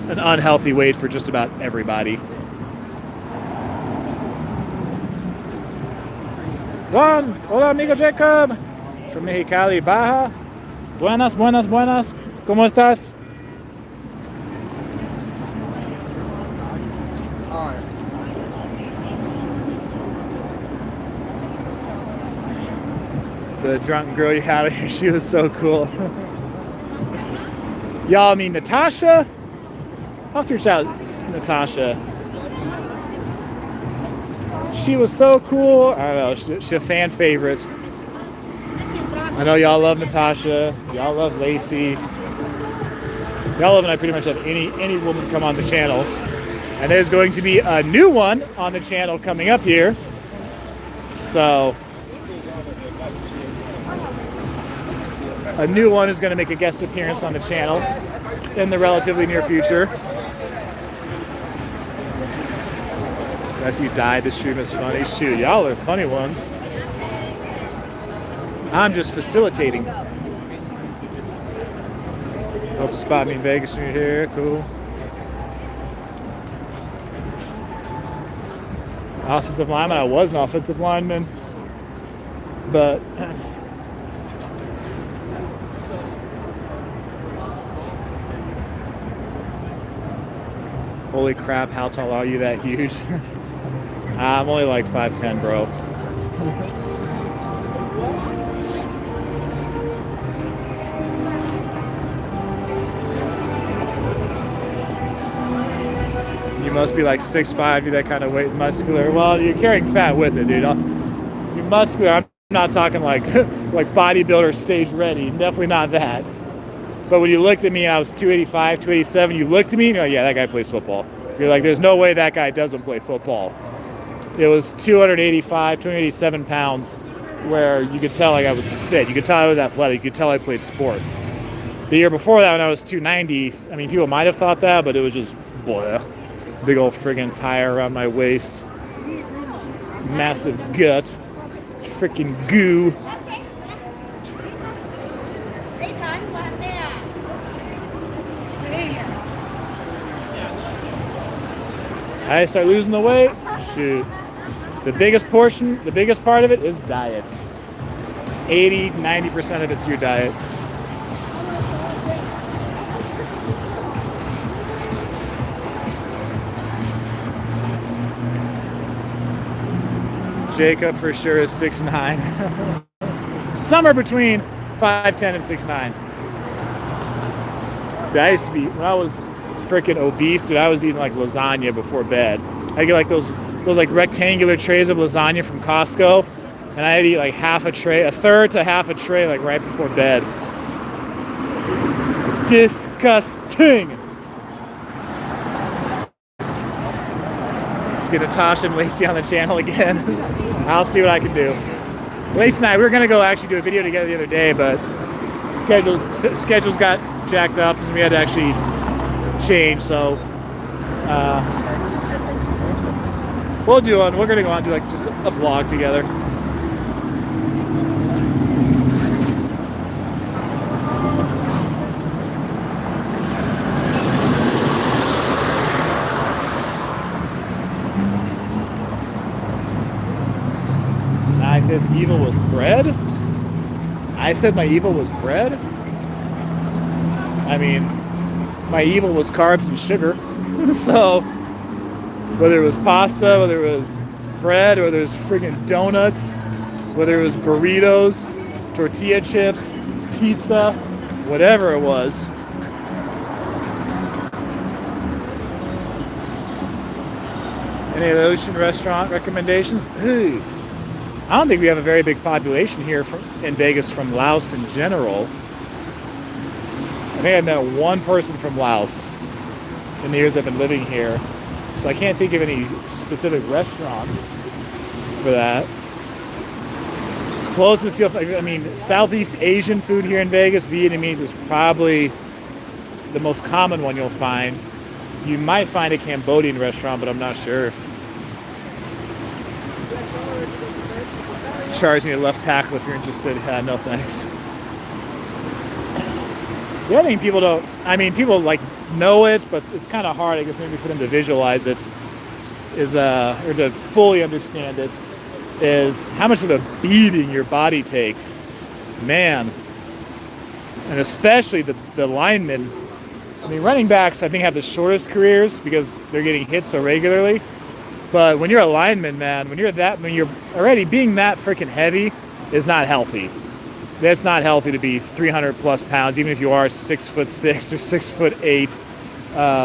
an unhealthy weight for just about everybody. Juan, hola amigo Jacob, from Mexicali, Baja. Buenas. ¿Cómo estás? The drunk girl you had here, she was so cool. Y'all mean Natasha? I'll have to reach out Natasha. She was so cool. I don't know, she's a fan favorite. I know y'all love Natasha. Y'all love Lacey. Y'all love, and I pretty much have any woman come on the channel. And there's going to be a new one on the channel coming up here. So a new one is going to make a guest appearance on the channel in the relatively near future. As you die, this stream is funny. Shoot, y'all are funny ones. I'm just facilitating. Hope to spot me in Vegas when you're here. Cool. Offensive lineman. I was an offensive lineman, but holy crap! How tall are you? That huge? I'm only like 5'10", bro. You must be like 6'5", you're that kind of weight, muscular. Well, you're carrying fat with it, dude. You're muscular. I'm not talking like like bodybuilder stage ready. Definitely not that. But when you looked at me and I was 285, 287, you looked at me and you're like, yeah, that guy plays football. You're like, there's no way that guy doesn't play football. It was 285, 287 pounds where you could tell like I was fit. You could tell I was athletic. You could tell I played sports. The year before that, when I was 290, I mean, people might have thought that, but it was just, boy, big old friggin' tire around my waist. Massive gut. Freaking goo. I start losing the weight. Shoot. The biggest portion, the biggest part of it is diet. 80, 90% of it's your diet. Jacob for sure is 6'9". Somewhere between 5'10" and 6'9". I used to be, when I was freaking obese, dude, I was eating like lasagna before bed. I get like those like rectangular trays of lasagna from Costco, and I'd eat like half a tray, a third to half a tray, like right before bed. Disgusting. Let's get Natasha and Lacey on the channel again. I'll see what I can do. Lacey and I, we were gonna go actually do a video together the other day, but schedules got jacked up and we had to actually change, so we'll do one. We're gonna go on and do like just a vlog together. I says evil was bread. I said my evil was bread. I mean, my evil was carbs and sugar. So whether it was pasta, whether it was bread, whether it was friggin' donuts, whether it was burritos, tortilla chips, pizza, whatever it was. Any ocean restaurant recommendations? Hey, I don't think we have a very big population here in Vegas from Laos in general. I think I've met one person from Laos in the years I've been living here. So I can't think of any specific restaurants for that. Closest you'll find, I mean, Southeast Asian food here in Vegas, Vietnamese is probably the most common one you'll find. You might find a Cambodian restaurant, but I'm not sure. Charging a left tackle if you're interested. No thanks. The other thing people don't, I mean, people like know it, but it's kind of hard, I guess, maybe for them to visualize it, is, or to fully understand it, is how much of a beating your body takes. Man. And especially the linemen. I mean, running backs, I think, have the shortest careers because they're getting hit so regularly. But when you're a lineman, man, when you're already being that freaking heavy is not healthy. That's not healthy to be 300 plus pounds, even if you are 6'6" or 6'8".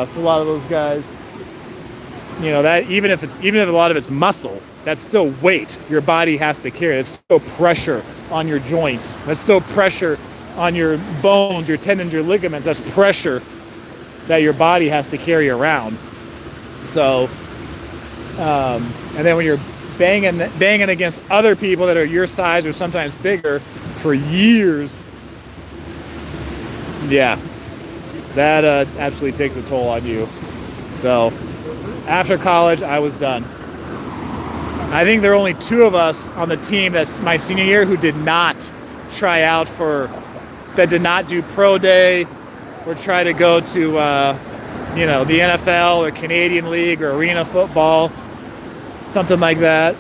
For a lot of those guys, you know, that even if a lot of it's muscle, that's still weight your body has to carry. It's still pressure on your joints. That's still pressure on your bones, your tendons, your ligaments. That's pressure that your body has to carry around. So, and then when you're banging against other people that are your size or sometimes bigger for years, Yeah, that absolutely takes a toll on you. So after college, I was done. I think there are only 2 of us on the team that's my senior year who did not try out that did not do pro day or try to go to, you know, the NFL or Canadian League or arena football, something like that.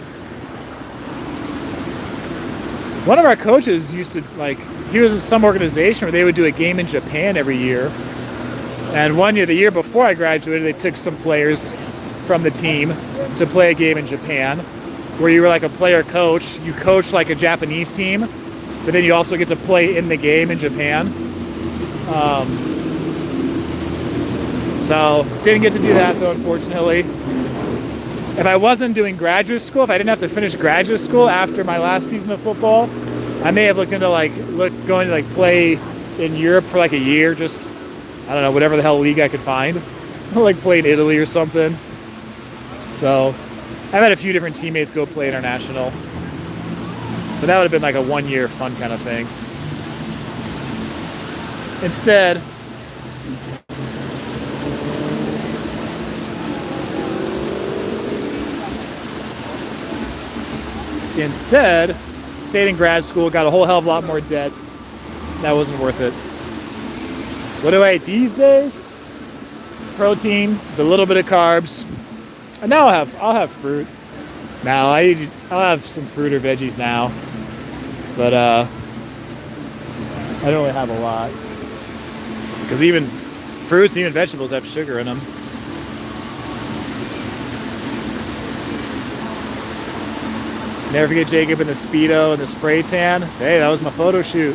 One of our coaches used to, like, he was in some organization where they would do a game in Japan every year. And one year, the year before I graduated, they took some players from the team to play a game in Japan, where you were like a player coach. You coach like a Japanese team, but then you also get to play in the game in Japan. So didn't get to do that though, unfortunately. If I wasn't doing graduate school, if I didn't have to finish graduate school after my last season of football, I may have looked into going to like play in Europe for like a year, just, I don't know, whatever the hell league I could find. Like play in Italy or something. So I've had a few different teammates go play international. But that would have been like a 1-year fun kind of thing. Instead, stayed in grad school, got a whole hell of a lot more debt. That wasn't worth it. What do I eat these days? Protein, a little bit of carbs. And now I'll have fruit. Now I'll have some fruit or veggies now. But I don't really have a lot. Because even fruits and even vegetables have sugar in them. Never forget Jacob in the Speedo and the spray tan. Hey, that was my photo shoot.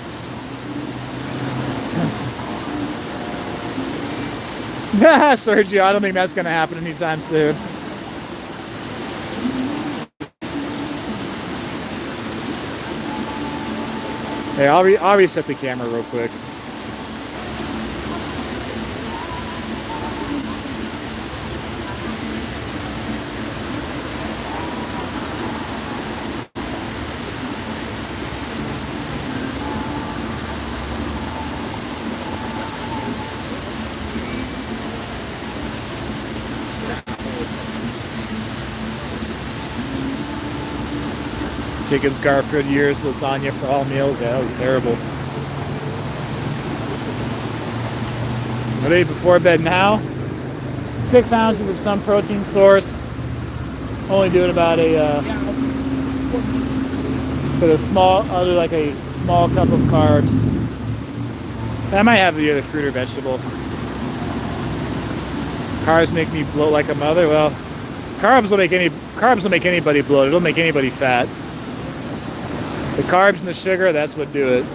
Sergio, I don't think that's going to happen anytime soon. Hey, I'll reset the camera real quick. Jacob's Garfield years lasagna for all meals. Yeah, that was terrible. What I eat before bed now? 6 ounces of some protein source. Only doing about a I'll do like a small cup of carbs. I might have the other fruit or vegetable. Carbs make me bloat like a mother. Well, carbs will make anybody bloat. It'll make anybody fat. The carbs and the sugar, that's what do it.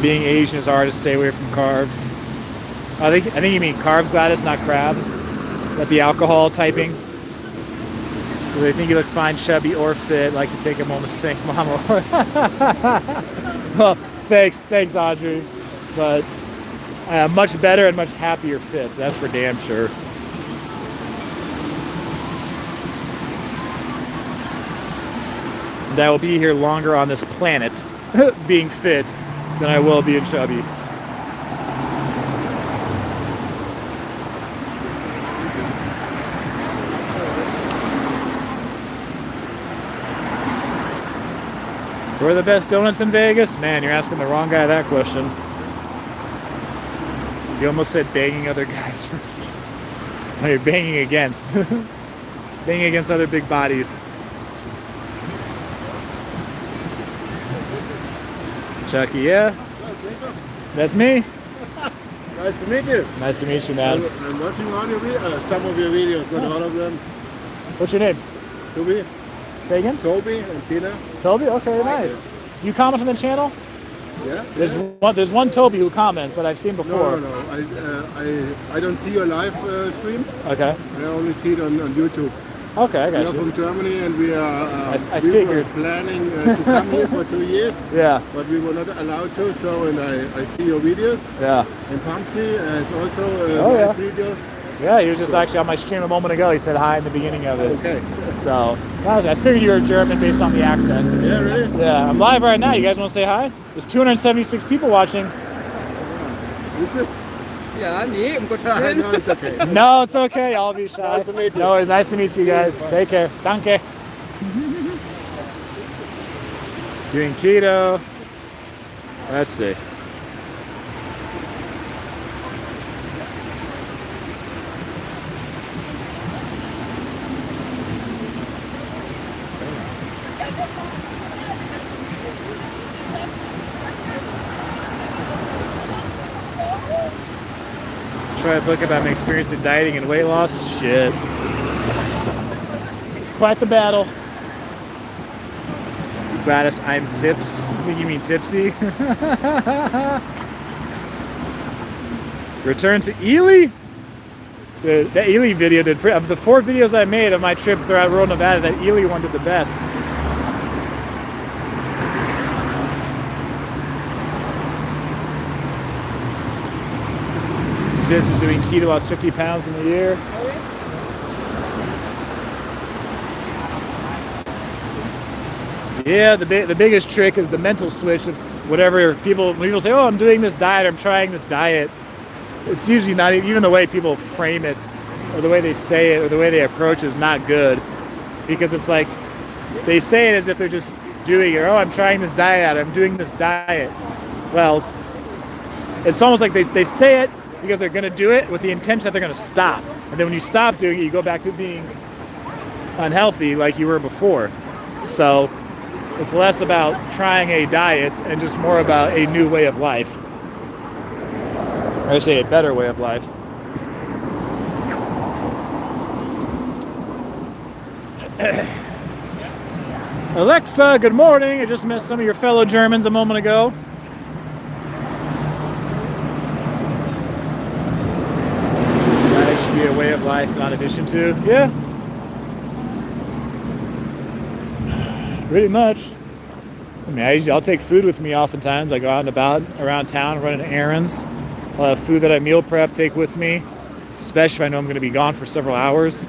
Being Asian is hard to stay away from carbs. I think you mean carbs, Gladys, not crab. That the alcohol typing. I think you look fine, chubby, or fit. I'd like to take a moment to thank Mama. Well, thanks, Audrey. But much better and much happier fit. That's for damn sure. And I will be here longer on this planet, being fit, than I will being chubby. Where are the best donuts in Vegas? Man, you're asking the wrong guy that question. You almost said banging other guys. No, you're banging against. Banging against other big bodies. Chucky, yeah? That's me. Nice to meet you. Nice to meet you, man. I'm watching all your some of your videos, not all of them. What's your name? Toby. Say again? Toby and Tina. Toby? Okay, nice. Do you comment on the channel? Yeah. There's one Toby who comments that I've seen before. No. I don't see your live streams. Okay. I only see it on YouTube. Okay, I got you. We are from Germany and we are we were planning to come here for 2 years. Yeah. But we were not allowed to, so I see your videos. Yeah. And Pumpsy has also nice videos. Yeah, he was just actually on my stream a moment ago. He said hi in the beginning of it. Okay. So, I figured you were German based on the accent. Yeah, really? Yeah, I'm live right now. You guys want to say hi? There's 276 people watching. Is it? Ja, nee, um Gottes No, Willen. it's okay. No, it's okay. I'll be shy. Nice to meet you. No, it's nice to meet you guys. Take care. Danke. Doing keto. Let's see. Try a book about my experience in dieting and weight loss. Shit. It's quite the battle. Gladys, I'm tips. I think you mean tipsy. Return to Ely? The Ely video did, of the 4 videos I made of my trip throughout rural Nevada, that Ely one did the best. Sis is doing keto, lost 50 pounds in a year. Yeah, the biggest trick is the mental switch of whatever when people say, oh, I'm doing this diet, I'm trying this diet. It's usually not, even the way people frame it, or the way they say it, or the way they approach it is not good. Because it's like, they say it as if they're just doing it. Oh, I'm trying this diet, I'm doing this diet. Well, it's almost like they say it because they're going to do it with the intention that they're going to stop. And then when you stop doing it, you go back to being unhealthy like you were before. So it's less about trying a diet and just more about a new way of life. I say a better way of life. Alexa, good morning. I just met some of your fellow Germans a moment ago. That should be a way of life, not addition to. Yeah. Pretty much. I mean, I'll take food with me oftentimes. I go out and about around town, running errands. I'll have food that I meal prep, take with me, especially if I know I'm going to be gone for several hours.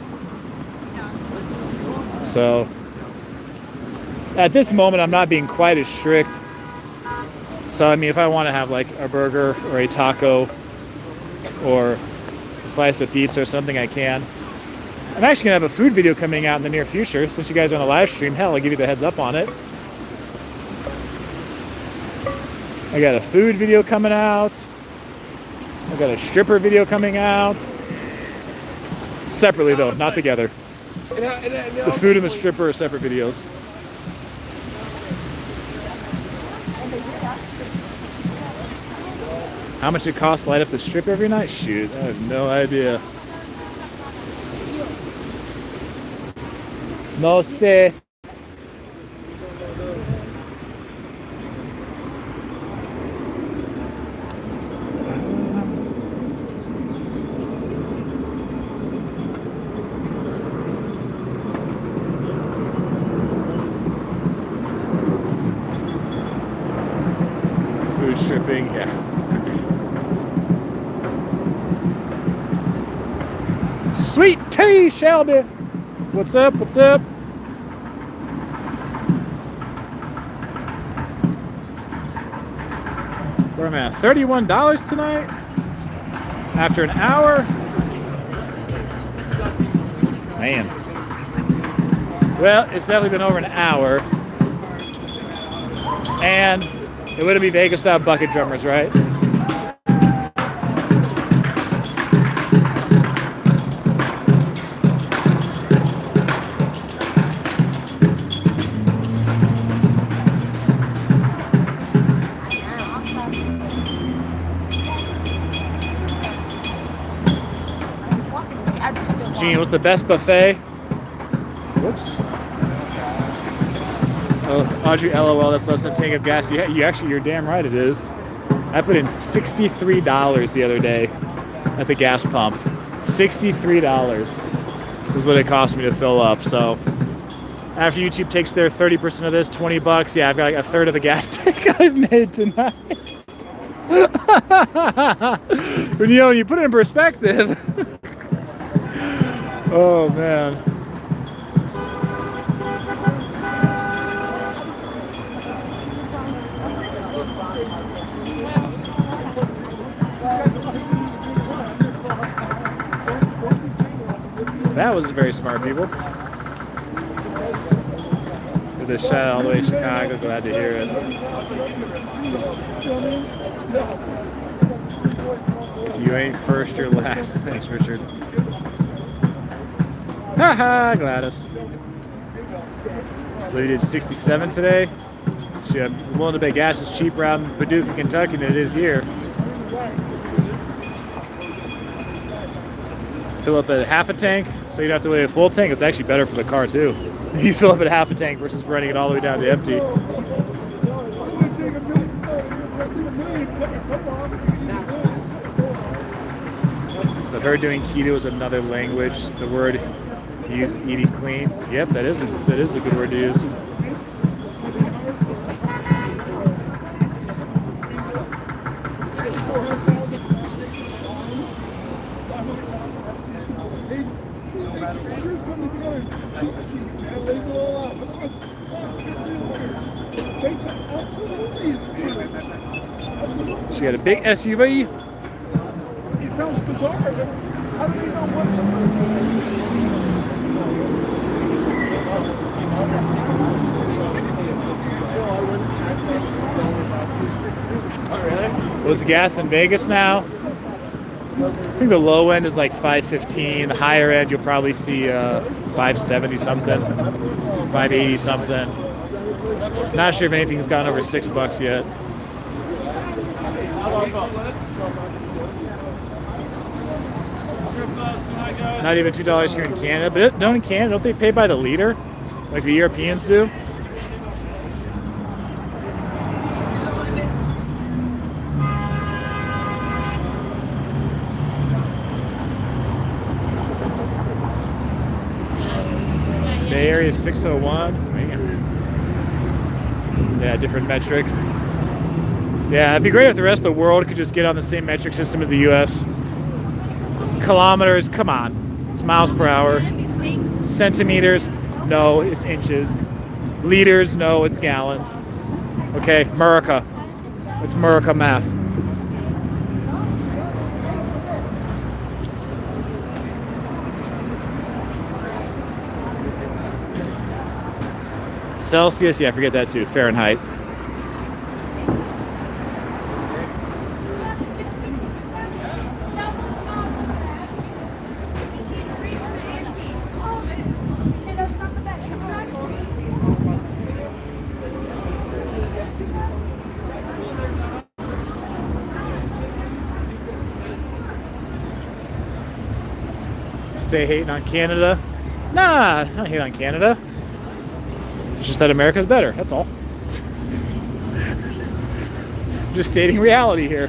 So, at this moment, I'm not being quite as strict. So, I mean, if I want to have like a burger or a taco or a slice of pizza or something, I can. I'm actually going to have a food video coming out in the near future. Since you guys are on a live stream, hell, I'll give you the heads up on it. I got a food video coming out. I got a stripper video coming out. Separately though, not together. The food and the stripper are separate videos. How much it costs to light up the strip every night? Shoot, I have no idea. No sé. Food stripping, yeah. Sweet tea, Shelby. What's up? What's up? Where am I at? $31 tonight? After an hour? Man. Well, it's definitely been over an hour. And it wouldn't be Vegas without bucket drummers, right? Gene, what's the best buffet? Whoops. Oh, Audrey, LOL, that's less than a tank of gas. Yeah, you're damn right it is. I put in $63 the other day at the gas pump. $63 is what it cost me to fill up. So after YouTube takes their 30% of this, $20, yeah, I've got like a third of the gas tank I've made tonight. When you put it in perspective, Oh man. That wasn't very smart, people. For this shout all the way to Chicago, glad to hear it. If you ain't first, you're last. Thanks, Richard. Haha, Gladys. So we did 67 today. She had willing to bet gas is cheaper out in Paducah, Kentucky than it is here. Fill up at half a tank, so you don't have to wait a full tank. It's actually better for the car too. You fill up at half a tank versus running it all the way down to empty. But her doing keto is another language. The word he uses, eating clean. Yep, that is a good word to use. She got a big SUV. It sounds bizarre, but how do you know what? What's the gas in Vegas now? I think the low end is like 515. The higher end you'll probably see 570 something, 580 something. Not sure if anything's gone over $6 yet. Not even $2 here in Canada, but don't in Canada, don't they pay by the liter like the Europeans do? Bay Area 601. Yeah, different metric. Yeah, it'd be great if the rest of the world could just get on the same metric system as the US. Kilometers, come on. It's miles per hour. Centimeters, no, it's inches. Liters, no, it's gallons. Okay, America. It's America math. Celsius, yeah, forget that too. Fahrenheit. Stay hating on Canada? Nah, I don't hate on Canada. It's just that America's better, that's all. Just stating reality here.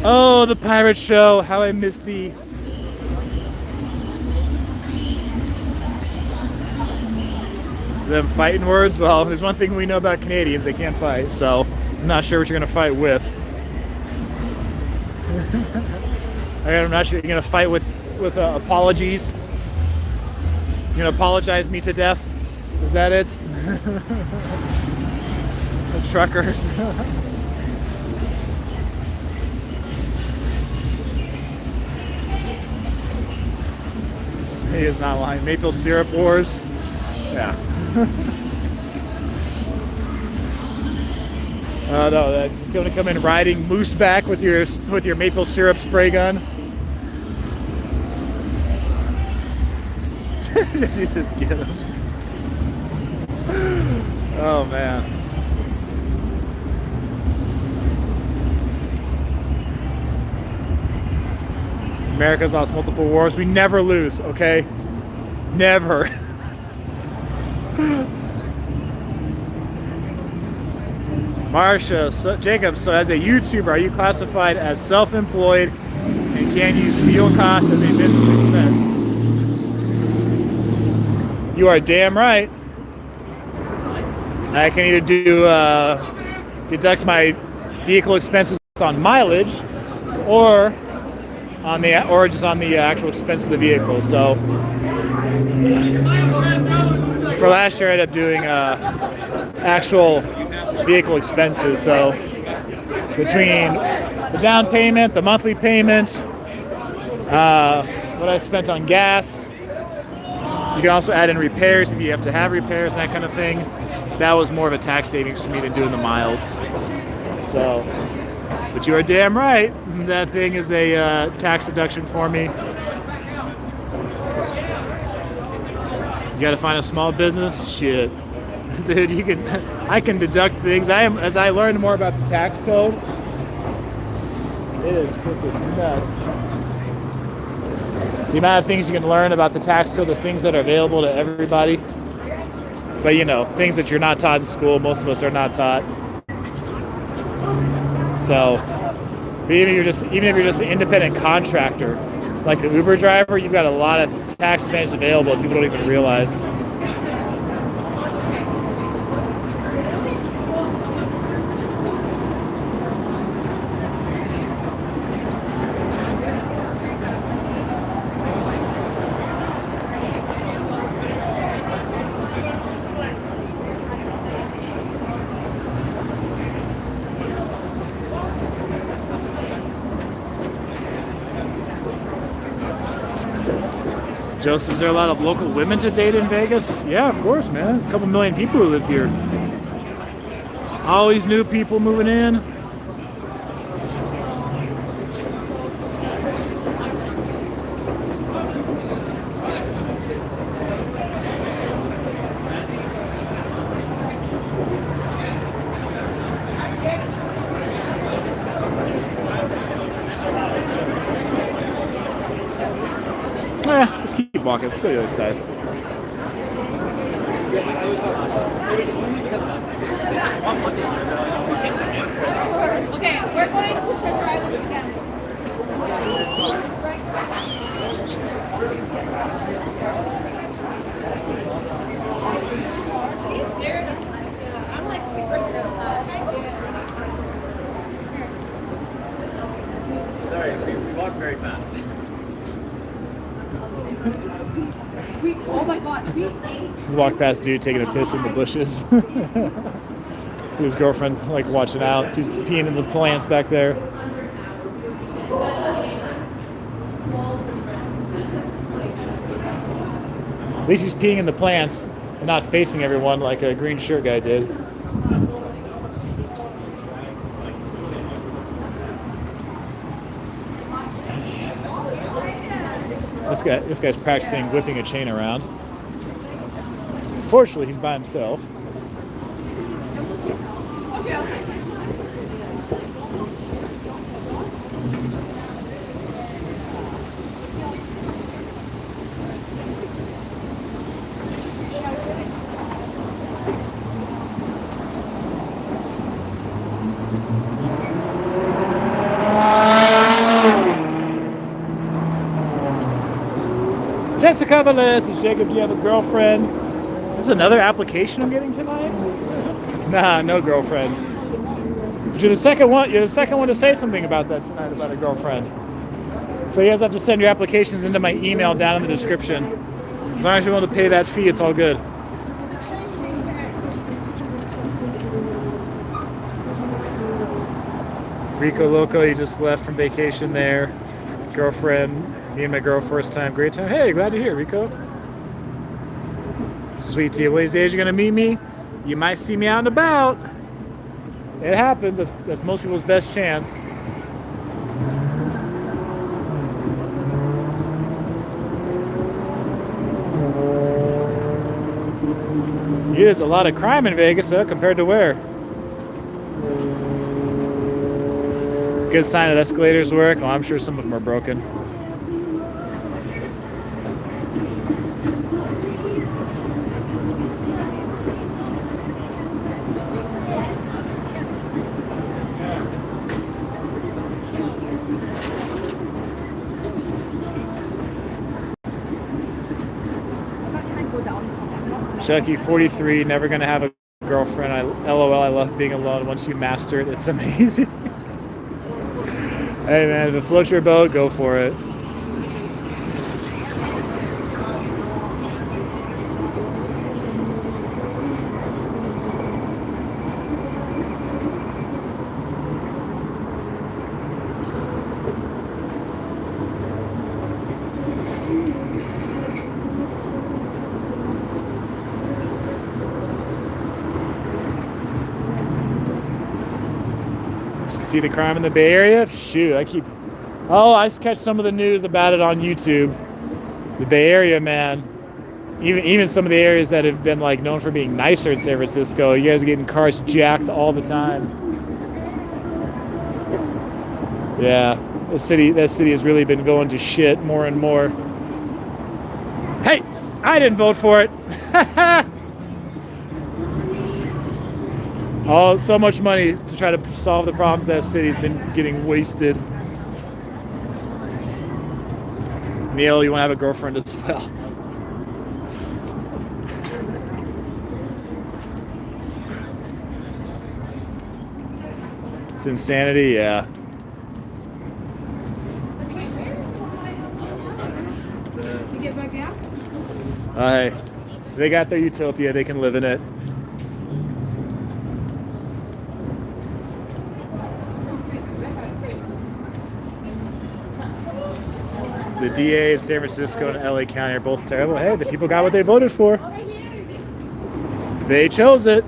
Oh, the pirate show, how I missed thee. Them fighting words, well, there's one thing we know about Canadians, they can't fight, so I'm not sure what you're gonna fight with. I'm not sure you're gonna fight with apologies. You're gonna apologize me to death? Is that it? The truckers. He is not lying. Maple syrup wars. Yeah. No, you're gonna come in riding moose back with your maple syrup spray gun. just get him. Oh man. America's lost multiple wars. We never lose, okay? Never. Marsha, Jacob, so as a YouTuber, are you classified as self-employed and can use fuel costs as a business expense? You are damn right. I can either do deduct my vehicle expenses on mileage, or just on the actual expense of the vehicle. So for last year, I ended up doing actual vehicle expenses. So between the down payment, the monthly payment, what I spent on gas. You can also add in repairs if you have to have repairs and that kind of thing. That was more of a tax savings for me than doing the miles. So, but you are damn right. That thing is a tax deduction for me. You got to find a small business. Shit, dude, I can deduct things. As I learned more about the tax code, it is freaking nuts. The amount of things you can learn about the tax code, the things that are available to everybody. But you know, things that you're not taught in school, most of us are not taught. So, but even if you're just an independent contractor, like an Uber driver, you've got a lot of tax advantages available that people don't even realize. Joseph, is there a lot of local women to date in Vegas? Yeah, of course, man. There's a couple million people who live here. Always new people moving in. Let's keep walking. Let's go to the other side. Okay, we're going to Treasure Island again. I'm like super terrified. Sorry, we walk very fast. Oh my god, we ate. Walk past dude taking a piss in the bushes. His girlfriend's like watching out. She's peeing in the plants back there. At least he's peeing in the plants and not facing everyone like a green shirt guy did. This guy's practicing whipping a chain around. Fortunately, he's by himself. Jessica, this is Jacob. Do you have a girlfriend? This is another application I'm getting tonight? Nah, no girlfriend. But you're the second one to say something about that tonight, about a girlfriend. So you guys have to send your applications into my email down in the description. As long as you're willing to pay that fee, it's all good. Rico Loco, you just left from vacation there. Girlfriend, me and my girl, first time, great time. Hey, glad to hear, Rico. Sweet tea. One of these days you're gonna meet me. You might see me out and about. It happens. That's most people's best chance. There's a lot of crime in Vegas, compared to where? Good sign that escalators work. Well, I'm sure some of them are broken. Chucky, 43, never gonna have a girlfriend. LOL, I love being alone. Once you master it, it's amazing. Hey man, if it floats your boat, go for it. See the crime in the Bay Area? Shoot, I catch some of the news about it on YouTube. The Bay Area, man. Even some of the areas that have been like known for being nicer in San Francisco, you guys are getting cars jacked all the time. Yeah, that city has really been going to shit more and more. Hey, I didn't vote for it. Oh, so much money to try to solve the problems that city's been getting wasted. Neil, you want to have a girlfriend as well? It's insanity, yeah. You get back out? Hey, they got their utopia. They can live in it. The DA of San Francisco and LA County are both terrible. Hey, the people got what they voted for. They chose it.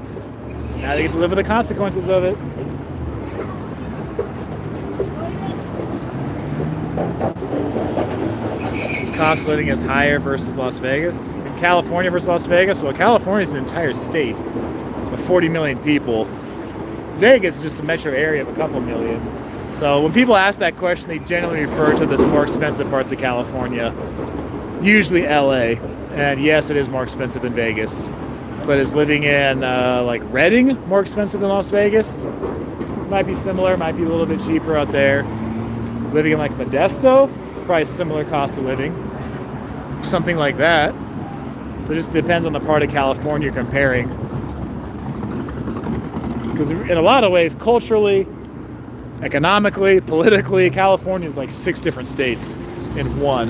Now they get to live with the consequences of it. Cost of living is higher versus Las Vegas. In California versus Las Vegas, well, California is an entire state of 40 million people. Vegas is just a metro area of a couple million. So when people ask that question, they generally refer to the more expensive parts of California, usually LA. And yes, it is more expensive than Vegas. But is living in like Redding more expensive than Las Vegas? Might be similar, might be a little bit cheaper out there. Living in like Modesto, probably similar cost of living. Something like that. So it just depends on the part of California you're comparing. Because in a lot of ways, culturally, economically, politically, California is like 6 different states in one.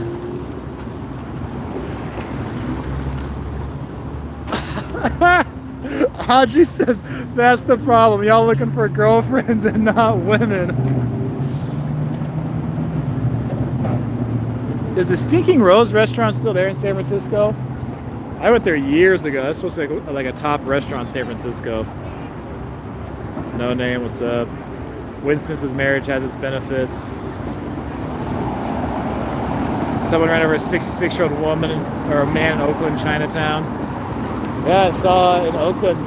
Audrey says, that's the problem. Y'all looking for girlfriends and not women. Is the Stinking Rose restaurant still there in San Francisco? I went there years ago. That's supposed to be like a top restaurant in San Francisco. No name, what's up? Winston's marriage has its benefits. Someone ran over a 66-year-old woman or a man in Oakland, Chinatown. Yeah, I saw in Oakland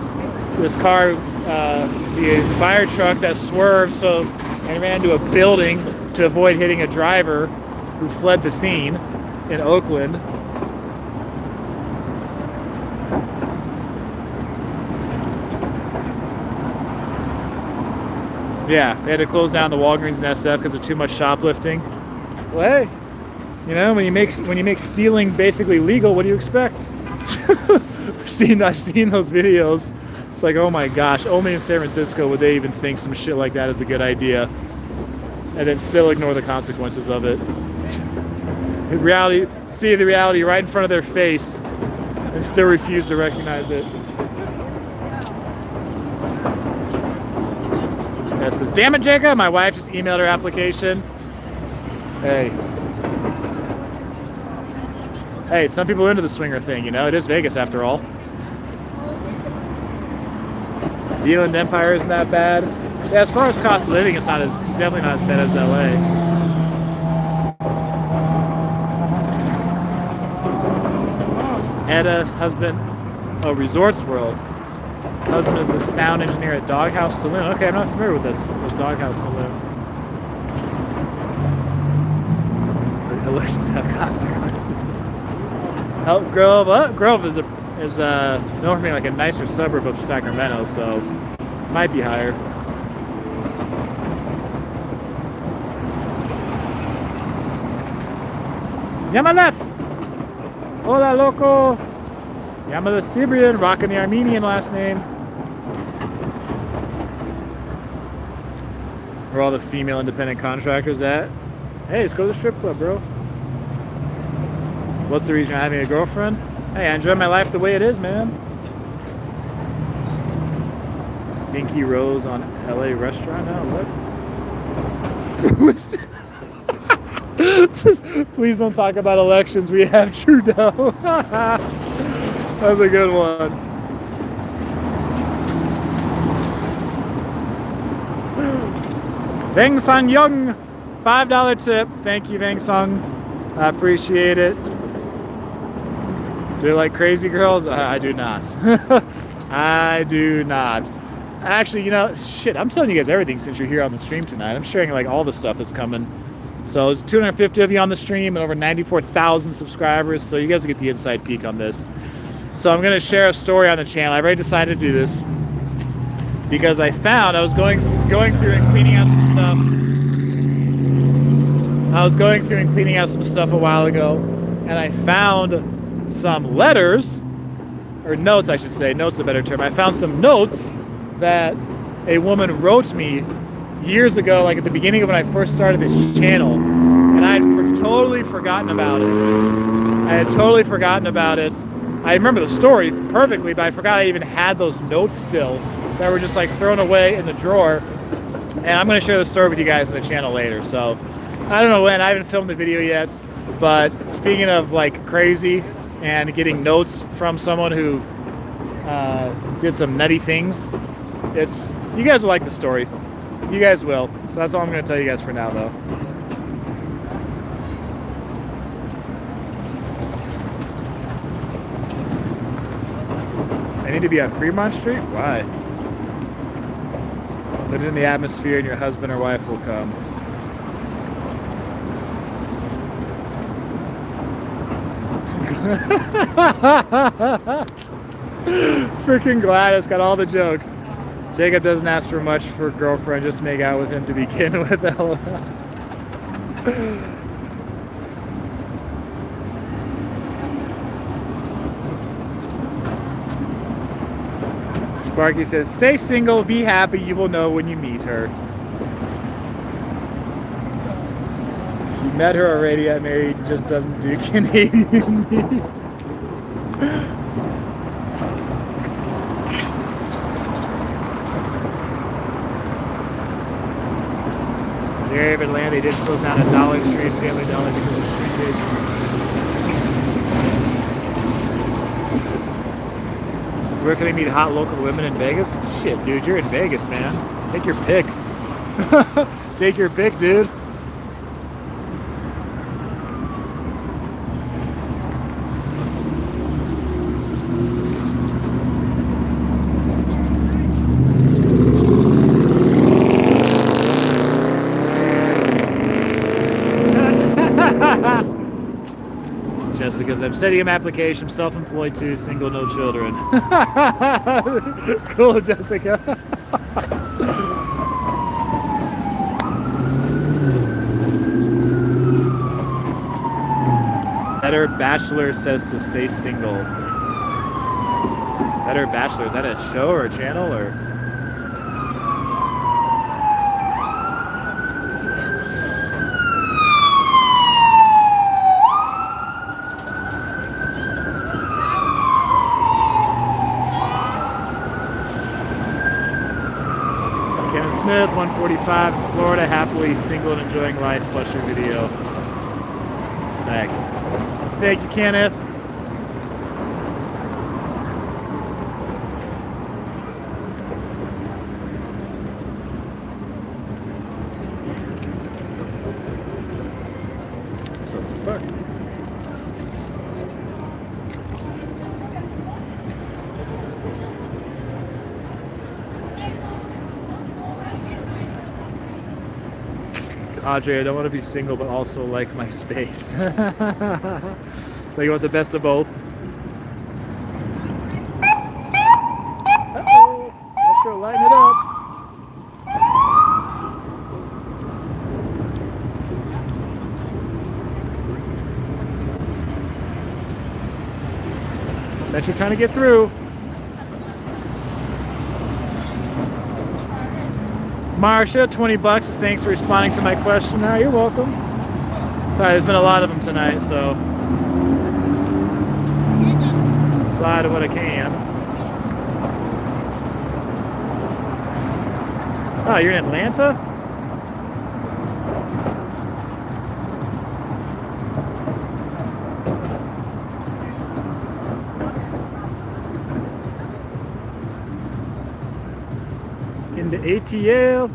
this car, the fire truck that swerved and ran into a building to avoid hitting a driver who fled the scene in Oakland. Yeah, they had to close down the Walgreens and SF because of too much shoplifting. Well, hey, you know, when you make stealing basically legal, what do you expect? I've seen those videos. It's like, oh my gosh, only in San Francisco would they even think some shit like that is a good idea, and then still ignore the consequences of it. See the reality right in front of their face, and still refuse to recognize it. Says, damn it, Jacob, my wife just emailed her application. Hey, some people are into the swinger thing, you know, it is Vegas after all. The Inland Empire isn't that bad. Yeah, as far as cost of living, it's definitely not as bad as LA. Edda's husband, Resorts World. Husband is the sound engineer at Doghouse Saloon. Okay, I'm not familiar with this. The Doghouse Saloon. Elections have consequences. Elk Grove. Grove is known for being like a nicer suburb of Sacramento, so might be higher. Yamaleth. Hola, loco. Yama the Sibrian, rocking the Armenian last name. Where all the female independent contractors at? Hey, let's go to the strip club, bro. What's the reason you're having a girlfriend? Hey, I enjoy my life the way it is, man. Stinky Rose on LA restaurant now? What? Please don't talk about elections. We have Trudeau. That was a good one. Veng Sung Young, $5 tip. Thank you, Veng Sung. I appreciate it. Do you like crazy girls? I do not. I do not. Actually, you know, shit, I'm telling you guys everything since you're here on the stream tonight. I'm sharing like all the stuff that's coming. So there's 250 of you on the stream and over 94,000 subscribers. So you guys will get the inside peek on this. So I'm going to share a story on the channel. I've already decided to do this because I found I was going through and cleaning out some stuff. I was going through and cleaning out some stuff a while ago, and I found some letters, or notes, I should say. Notes is a better term. I found some notes that a woman wrote me years ago, like at the beginning of when I first started this channel, and I had totally forgotten about it. I remember the story perfectly, but I forgot I even had those notes still that were just like thrown away in the drawer. And I'm going to share the story with you guys on the channel later. So I don't know when. I haven't filmed the video yet. But speaking of like crazy and getting notes from someone who did some nutty things, you guys will like the story. You guys will. So that's all I'm going to tell you guys for now, though. I need to be on Fremont Street? Why? Put it in the atmosphere and your husband or wife will come. Freaking Gladys got all the jokes. Jacob doesn't ask for much for a girlfriend, just make out with him to begin with. Sparky says, stay single, be happy, you will know when you meet her. You met her already, got married, just doesn't do Canadian meat. The area of Atlanta, they did close down a Dollar Tree and Family Dollar because of shrinkage. Where can I meet hot local women in Vegas? Shit, dude, you're in Vegas, man. Take your pick. Take your pick, dude. Jessica's Obsidian application, self-employed too, single, no children. Cool, Jessica. Better Bachelor says to stay single. Better Bachelor, is that a show or a channel or? Smith, 145 in Florida, happily single and enjoying life, plus your video. Thanks. Thank you, Kenneth. What the fuck? Audrey, I don't want to be single, but also like my space. So you want the best of both? Uh-oh. Metro, lighten it up. Metro trying to get through. Marsha, 20 bucks. Thanks for responding to my question. You're welcome. Sorry, there's been a lot of them tonight, so glad of what I can. Oh, you're in Atlanta? Into ATL.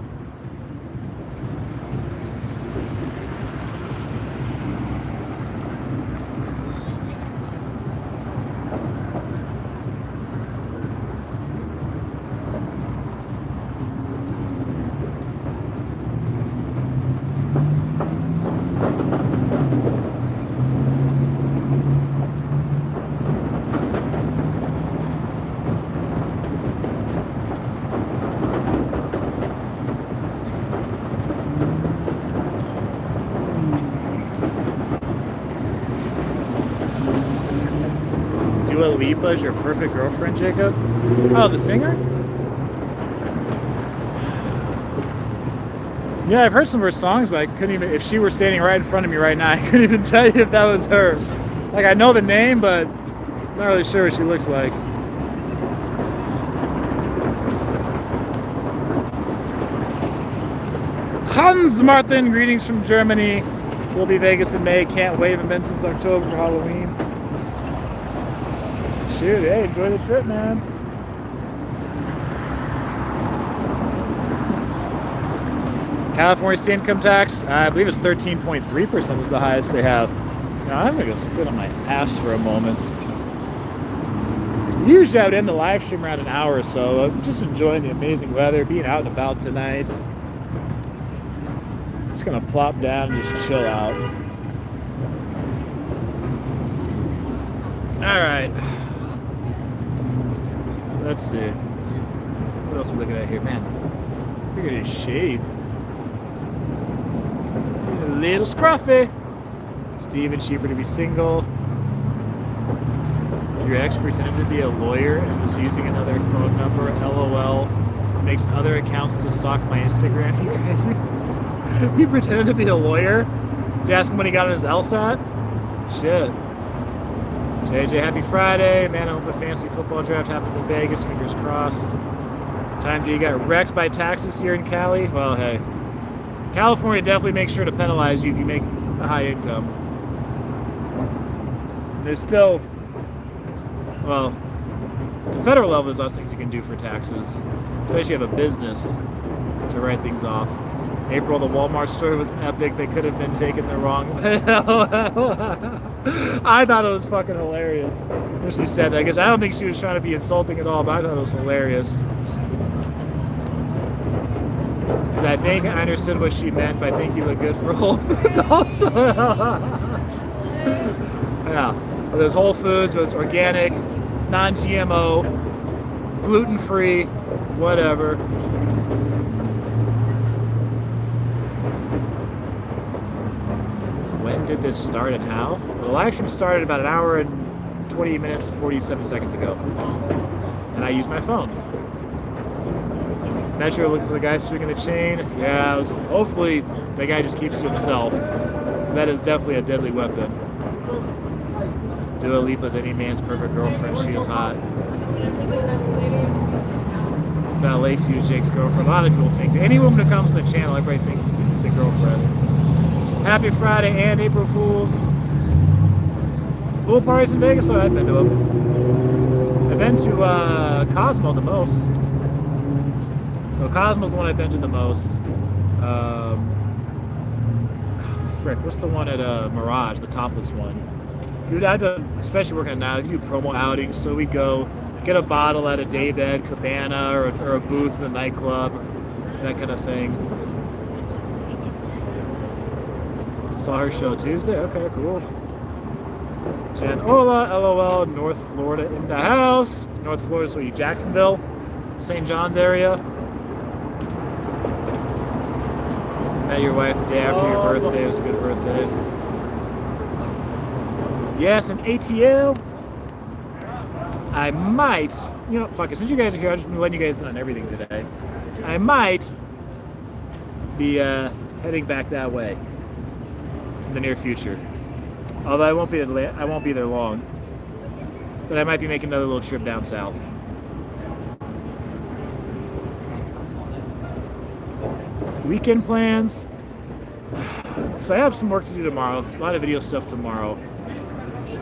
Dua Lipa is your perfect girlfriend, Jacob? Oh, the singer? Yeah, I've heard some of her songs, but I couldn't even, if she were standing right in front of me right now, I couldn't even tell you if that was her. Like, I know the name, but I'm not really sure what she looks like. Hans Martin, greetings from Germany. We'll be Vegas in May. Can't wait. Haven't been since October for Halloween. Shoot, hey, enjoy the trip, man. California state income tax, I believe it's 13.3% is the highest they have. Now, I'm gonna go sit on my ass for a moment. Usually I would end the live stream around an hour or so. I'm just enjoying the amazing weather, being out and about tonight. Just gonna plop down and just chill out. All right. Let's see. What else are we looking at here? Man, look at his shave. A little scruffy. Steve and Sheeper to be single. Your ex pretended to be a lawyer and was using another phone number. LOL. Makes other accounts to stalk my Instagram. You crazy? He pretended to be a lawyer? Did you ask him when he got on his LSAT? Shit. JJ, happy Friday. Man, I hope a fantasy football draft happens in Vegas. Fingers crossed. Time G, you got wrecked by taxes here in Cali? Well, hey. California definitely makes sure to penalize you if you make a high income. There's still, well, the federal level, there's lots of things you can do for taxes. Especially if you have a business to write things off. April, the Walmart story was epic. They could have been taken the wrong way. I thought it was fucking hilarious when she said that. Because I don't think she was trying to be insulting at all, but I thought it was hilarious. So I think I understood what she meant by think you look good for Whole Foods also. Yeah. Well, there's Whole Foods, but it's organic, non-GMO, gluten-free, whatever. When did this start and how? Well, the live stream started about an hour and 20 minutes and 47 seconds ago. And I used my phone. Metro looking for the guy swinging the chain. Yeah, hopefully the guy just keeps to himself. That is definitely a deadly weapon. Dua Lipa's any man's perfect girlfriend. She is hot. Val Lacey was Jake's girlfriend. A lot of people think. Any woman who comes to the channel, everybody thinks it's the girlfriend. Happy Friday and April Fools. Pool parties in Vegas? Oh, I've been to them. I've been to Cosmo the most. So Cosmo's the one I've been to the most. Frick, what's the one at Mirage, the topless one? Dude, I've done, especially working at now, I do promo outings, so we go get a bottle at a daybed, cabana, or a booth in the nightclub, that kind of thing. Saw her show Tuesday? Okay, cool. Jen Ola, LOL, North Florida in the house. North Florida, so you Jacksonville, St. John's area. Met your wife the day after your birthday. It was a good birthday. Yes, an ATL. I might, fuck it. Since you guys are here, I'm just letting you guys in on everything today. I might be heading back that way in the near future. Although I won't be there long, but I might be making another little trip down south. Weekend plans. So I have some work to do tomorrow. A lot of video stuff tomorrow.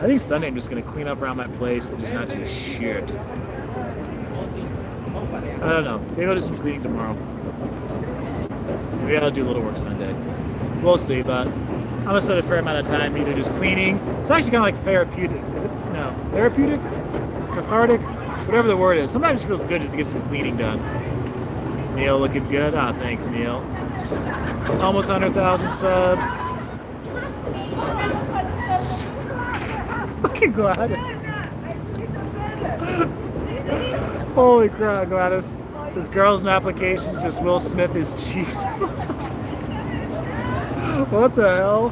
I think Sunday I'm just gonna clean up around my place and just not do shit. I don't know. Maybe I'll do some cleaning tomorrow. Maybe I'll do a little work Sunday. We'll see, but I'm gonna spend a fair amount of time either just cleaning. It's actually kind of like therapeutic. Is it? No. Therapeutic? Cathartic? Whatever the word is. Sometimes it feels good just to get some cleaning done. Neil looking good. Ah, thanks, Neil. Almost 100,000 subs. Fucking Gladys. Holy crap, Gladys. It says girls in applications, just Will Smith his cheeks. What the hell?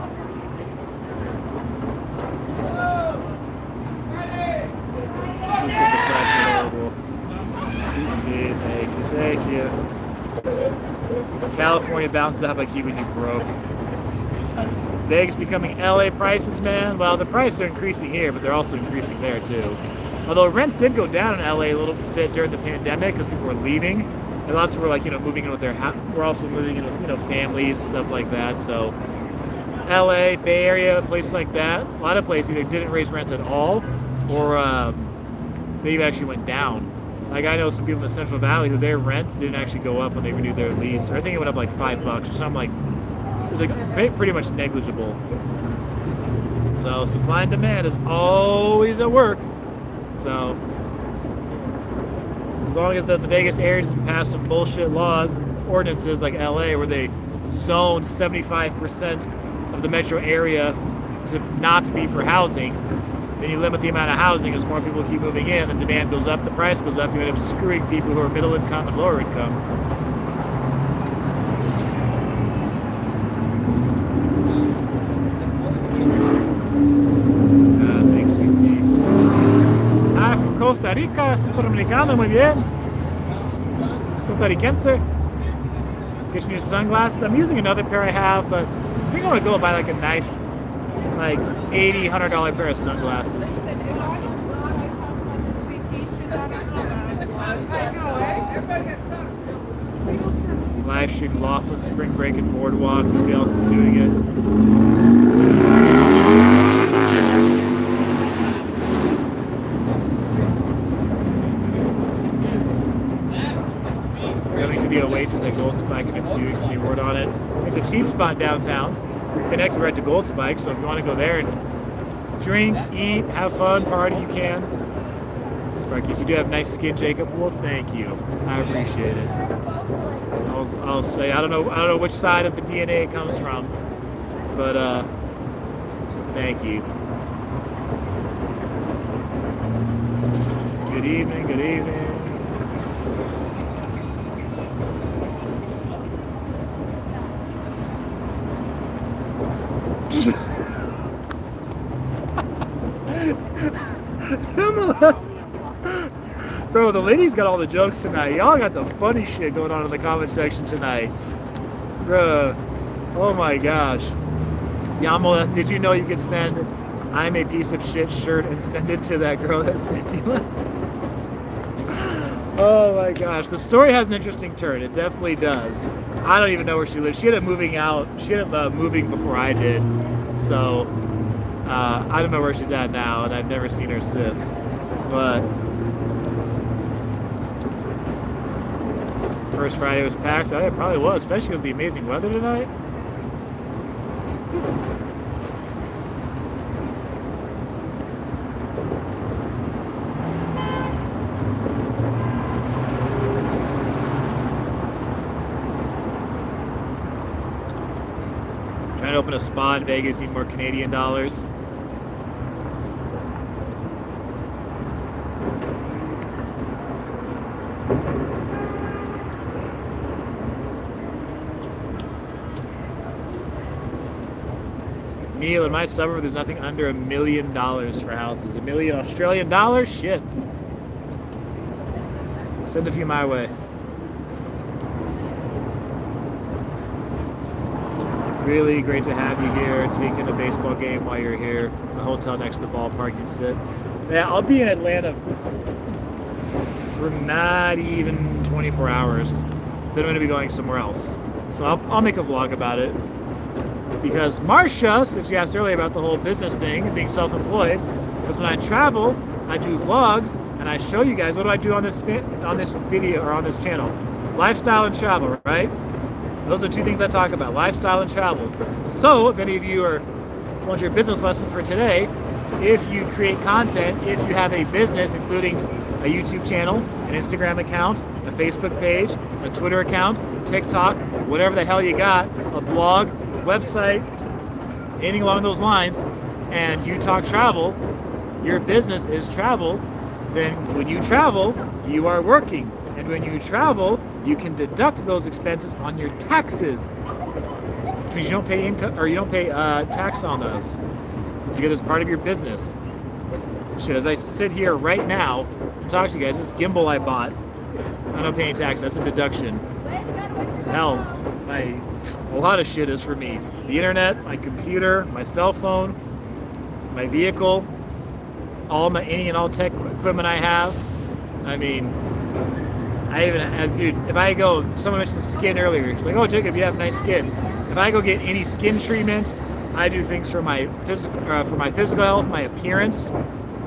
Sweet tea, thank you. California bounces out by keeping you broke. Vegas becoming LA prices, man. Well, the prices are increasing here, but they're also increasing there too. Although rents did go down in LA a little bit during the pandemic because people were leaving, and lots of people were like, moving in with their we're also moving in with, families and stuff like that. So LA, Bay Area, places like that, a lot of places either didn't raise rents at all, or they actually went down. Like I know some people in the Central Valley who their rent didn't actually go up when they renewed their lease, or I think it went up like $5 or something like. It was like pretty much negligible. So supply and demand is always at work. So as long as the Vegas area doesn't pass some bullshit laws and ordinances like LA where they zone 75% of the metro area to not to be for housing, then you limit the amount of housing. As more people keep moving in, the demand goes up, the price goes up, you end up screwing people who are middle income and lower income. Thanks, sweet tea. Hi, from Costa Rica, Centro Dominicano, muy bien. Costarricense. Get your new sunglasses. I'm using another pair I have, but I think I want to go buy like a nice, like $80, $100 pair of sunglasses. Live stream Laughlin Spring Break and Boardwalk. Nobody else is doing it. Coming to the Oasis at Gold Spike in a few weeks. Any word on it? It's a cheap spot downtown. You're connected right to Gold Spike, so if you want to go there and drink, eat, have fun, party, you can. Sparkies, you do have nice skin, Jacob. Well, thank you. I appreciate it. I'll say I don't know which side of the DNA it comes from, but thank you. Good evening. Good evening. Bro, the ladies got all the jokes tonight. Y'all got the funny shit going on in the comment section tonight. Bro, oh my gosh. Yamala, did you know you could send I'm a piece of shit shirt and send it to that girl that sent you letters? Oh my gosh. The story has an interesting turn. It definitely does. I don't even know where she lives. She ended up moving out. She ended up moving before I did. So, I don't know where she's at now, and I've never seen her since. But first Friday was packed. Oh, it probably was, especially because of the amazing weather tonight. Trying to open a spa in Vegas, need more Canadian dollars. Neil, in my suburb, there's nothing under $1 million for houses. $1 million Australian dollars? Shit. Send a few my way. Really great to have you here, taking a baseball game while you're here. It's a hotel next to the ballpark you sit. Yeah, I'll be in Atlanta for not even 24 hours. Then I'm going to be going somewhere else. So I'll make a vlog about it. Because Marsha, since you asked earlier about the whole business thing and being self-employed, because when I travel, I do vlogs and I show you guys what do I do on this video or on this channel. Lifestyle and travel, right? Those are two things I talk about, lifestyle and travel. So if any of you want your business lesson for today, if you create content, if you have a business, including a YouTube channel, an Instagram account, a Facebook page, a Twitter account, TikTok, whatever the hell you got, a blog, website, anything along those lines, and you talk travel, your business is travel, then when you travel, you are working. And when you travel, you can deduct those expenses on your taxes, which means you don't pay income or you don't pay tax on those because it's part of your business. Shit, as I sit here right now and talk to you guys, this gimbal I bought, I don't pay any tax. That's a deduction. Hell, a lot of shit is for me. The internet, my computer, my cell phone, my vehicle, any and all tech equipment I have. I mean, dude, if I go, someone mentioned skin earlier. It's like, oh, Jacob, you have nice skin. If I go get any skin treatment, I do things for my physical health, my appearance,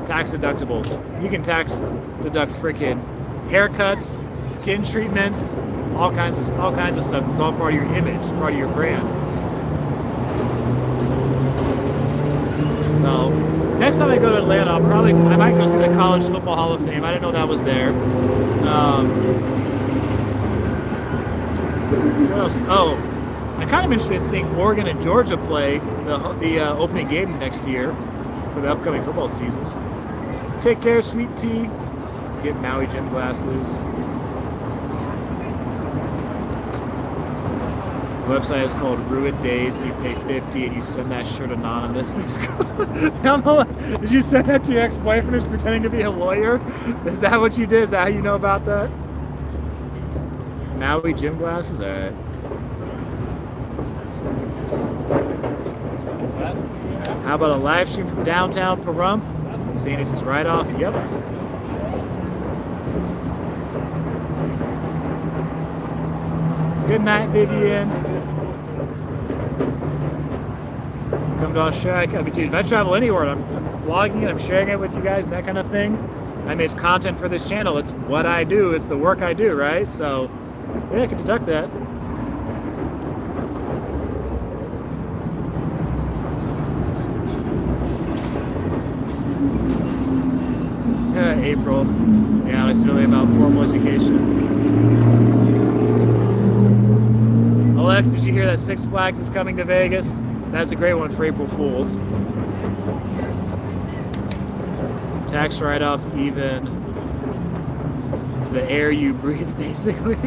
tax deductible. You can tax deduct freaking haircuts, skin treatments, all kinds of stuff. It's all part of your image, part of your brand. So next time I go to Atlanta, I might go see the College Football Hall of Fame. I didn't know that was there. What else? Oh, I'm kind of interested in seeing Oregon and Georgia play the opening game next year for the upcoming football season. Take care, sweet tea. Get Maui gym glasses. The website is called Ruined Days, and you pay $50 and you send that shirt anonymous. Did you send that to your ex-boyfriend who's pretending to be a lawyer? Is that what you did? Is that how you know about that? Maui gym glasses? Alright. How about a live stream from downtown Pahrump? Seeing this is right off. Yep. Good night, Vivian. Come to Australia. I mean, dude, if I travel anywhere, I'm vlogging it, I'm sharing it with you guys and that kind of thing. I mean, it's content for this channel. It's what I do. It's the work I do, right? So, yeah, I can deduct that. April. Yeah, I said earlier about formal education. Alex, did you hear that Six Flags is coming to Vegas? That's a great one for April Fools. Tax write-off even. The air you breathe, basically.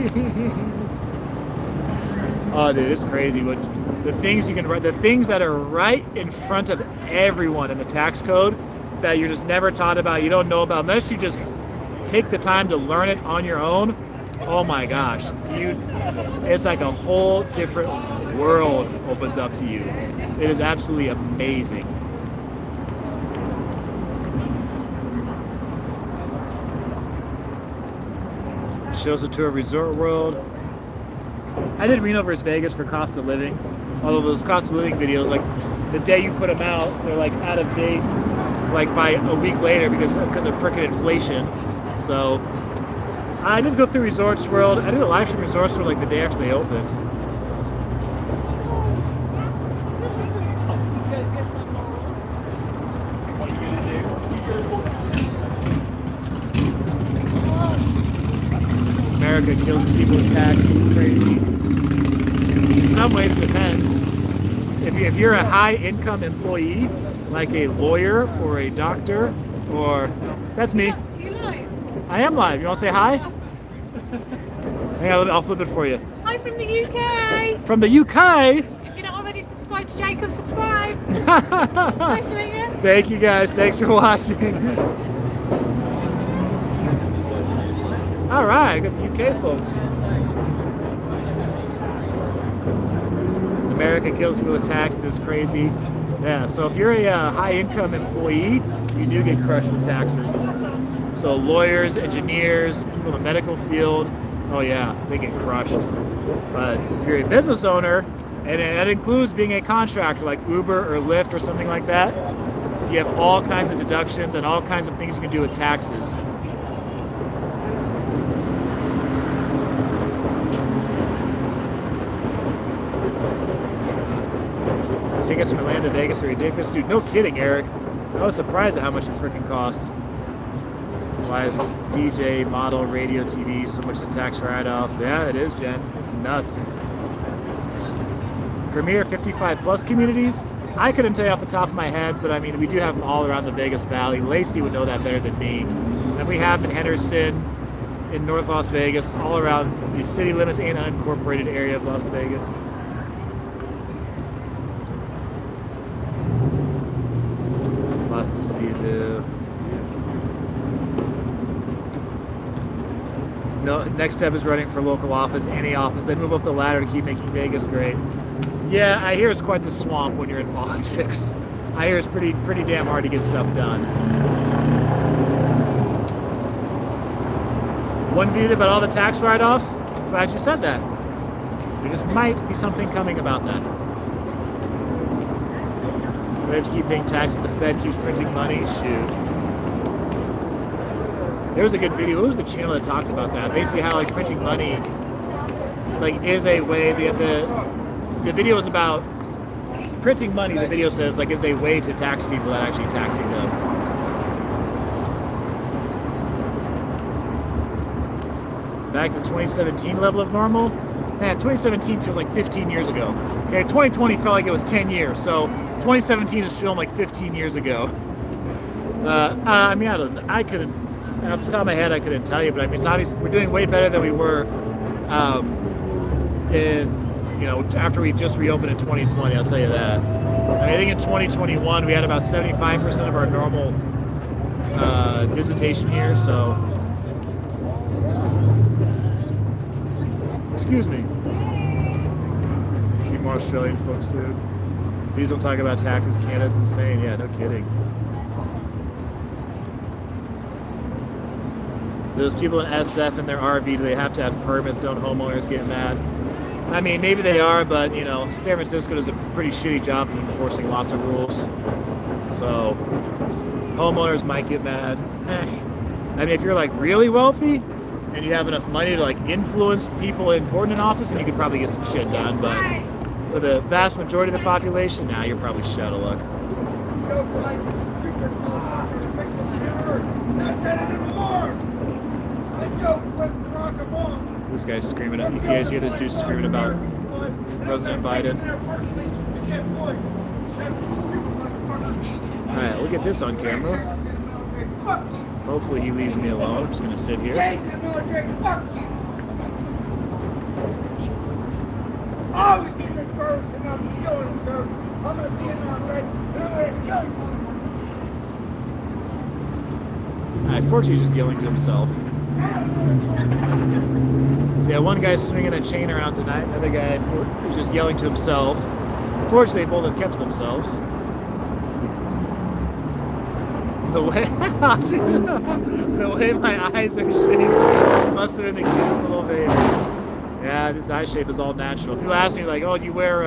Oh, dude, it's crazy. What the things you can write, the things that are right in front of everyone in the tax code that you're just never taught about, you don't know about, unless you just take the time to learn it on your own. Oh my gosh, it's like a whole different world opens up to you. It is absolutely amazing. Shows a tour of Resort World. I did Reno versus Vegas for cost of living. Although those cost of living videos, like the day you put them out, they're like out of date, like by a week later because of frickin' inflation. So I did go through Resorts World. I did a live stream Resorts World like the day after they opened. America kills people with taxes. It's crazy. In some ways, it depends. If you're a high-income employee, like a lawyer or a doctor, or that's me. I am live. You want to say hi? Hang on, I'll flip it for you. Hi from the UK. From the UK? If you're not already subscribed to Jacob, subscribe. Nice to meet you. Thank you guys. Thanks for watching. All right, I got the UK folks. America kills people with taxes. It's crazy. Yeah, so if you're a high-income employee, you do get crushed with taxes. So lawyers, engineers, people in the medical field, oh yeah, they get crushed. But if you're a business owner, and that includes being a contractor like Uber or Lyft or something like that, you have all kinds of deductions and all kinds of things you can do with taxes. Tickets from Atlanta to Vegas are ridiculous. Dude, no kidding, Eric. I was surprised at how much it freaking costs. Why is DJ, model, radio, TV, so much to tax write-off? Yeah, it is, Jen. It's nuts. Premier 55 plus communities? I couldn't tell you off the top of my head, but I mean, we do have them all around the Vegas Valley. Lacey would know that better than me. And we have in Henderson, in North Las Vegas, all around the city limits and unincorporated area of Las Vegas. Lots to see you do. No, next step is running for local office, any office. They move up the ladder to keep making Vegas great. Yeah, I hear it's quite the swamp when you're in politics. I hear it's pretty damn hard to get stuff done. One video about all the tax write-offs. Glad you said that. There just might be something coming about that. We have to keep paying taxes. The Fed keeps printing money. Shoot. There was a good video. What was the channel that talked about that? Basically, how like printing money, like, is a way. The video was about printing money. The video says like is a way to tax people without actually taxing them. Back to 2017 level of normal. Man, 2017 feels like 15 years ago. Okay, 2020 felt like it was 10 years. So 2017 is feeling like 15 years ago. I mean, I couldn't. Off the top of my head, I couldn't tell you, but I mean, it's obvious we're doing way better than we were after we just reopened in 2020. I'll tell you that. I think in 2021 we had about 75% of our normal visitation here. So, excuse me. See more Australian folks soon. These will talk about taxes. Canada's insane. Yeah, no kidding. Those people in SF in their RV, do they have to have permits? Don't homeowners get mad? I mean, maybe they are, but, you know, San Francisco does a pretty shitty job of enforcing lots of rules. So, homeowners might get mad. I mean, if you're, like, really wealthy and you have enough money to, like, influence people important in office, then you could probably get some shit done. But for the vast majority of the population, now you're probably shit out of luck. This guy's screaming at you. Guys hear this dude screaming about President Biden? Alright, we'll get this on camera. Hopefully he leaves me alone. I'm just gonna sit here. Always in the service and I'm killing the service. I'm gonna be in my red and I'm gonna kill you. Alright, fortunately he's just yelling to himself. So yeah, one guy's swinging a chain around tonight, another guy is just yelling to himself. Fortunately, they both have kept to themselves. The way my eyes are shaped must have been the cutest little baby. Yeah, this eye shape is all natural. People ask me like, "Oh, do you wear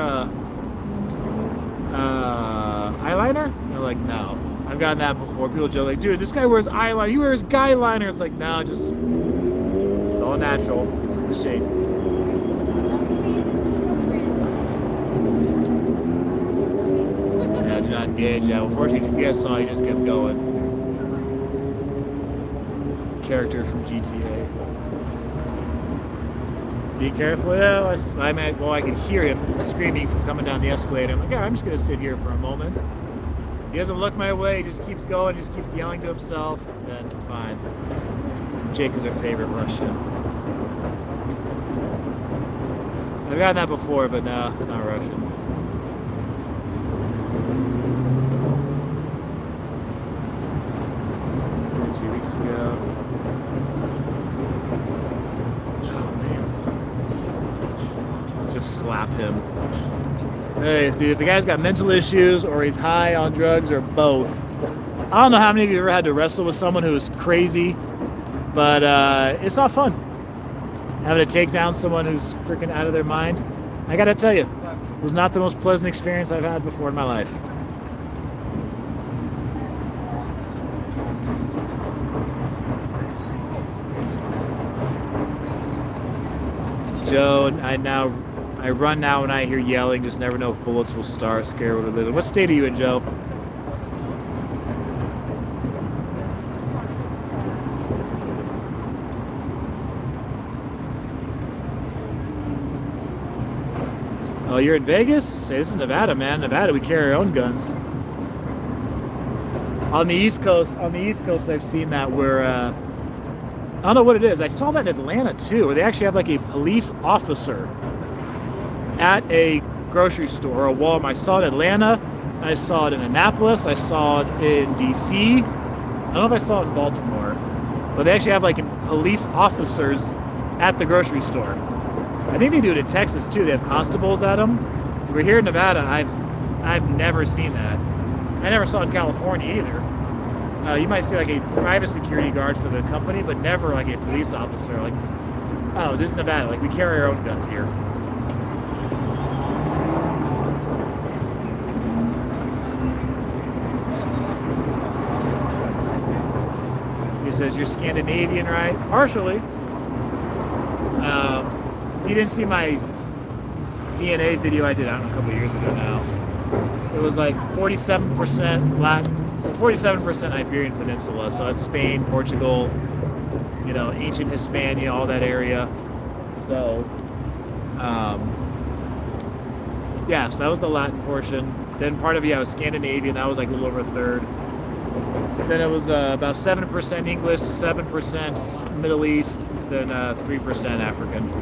eyeliner?" They're like, "No." I've gotten that before. People joke like, "Dude, this guy wears eyeliner. He wears guy liner." It's like, no, just it's all natural. This is the shape. Yeah, do not engage. Yeah, unfortunately, you guys saw he just kept going. Character from GTA. Be careful. Yeah, I can hear him screaming from coming down the escalator. I'm like, yeah, I'm just gonna sit here for a moment. He doesn't look my way, he just keeps going, just keeps yelling to himself, then fine. Jake is our favorite Russian. I've gotten that before, but no, not Russian. 2 weeks ago. Oh man. Just slap him. Hey, dude, if the guy's got mental issues or he's high on drugs or both. I don't know how many of you ever had to wrestle with someone who is crazy, but it's not fun. Having to take down someone who's freaking out of their mind. I gotta tell you, it was not the most pleasant experience I've had before in my life. Joe, I run now when I hear yelling, just never know if bullets will start, scare what it is. What state are you in, Joe? Oh, you're in Vegas? Say, this is Nevada, man. Nevada, we carry our own guns. On the East Coast, I've seen that where I don't know what it is. I saw that in Atlanta too, where they actually have like a police officer at a grocery store or a Walmart. I saw it in Atlanta. I saw it in Annapolis. I saw it in DC. I don't know if I saw it in Baltimore, but they actually have like police officers at the grocery store. I think they do it in Texas too. They have constables at them. We're here in Nevada. I've never seen that. I never saw it in California either. You might see like a private security guard for the company, but never like a police officer. Like, oh, just Nevada. Like we carry our own guns here. He says you're Scandinavian, right? Partially. You didn't see my DNA video I did, I don't know, a couple of years ago now. It was like 47% Latin, 47% Iberian Peninsula, so that's Spain, Portugal, you know, ancient Hispania, all that area. So, yeah, so that was the Latin portion. Then part of it, was Scandinavian, that was like a little over a third. Then it was about 7% English, 7% Middle East, then 3% African.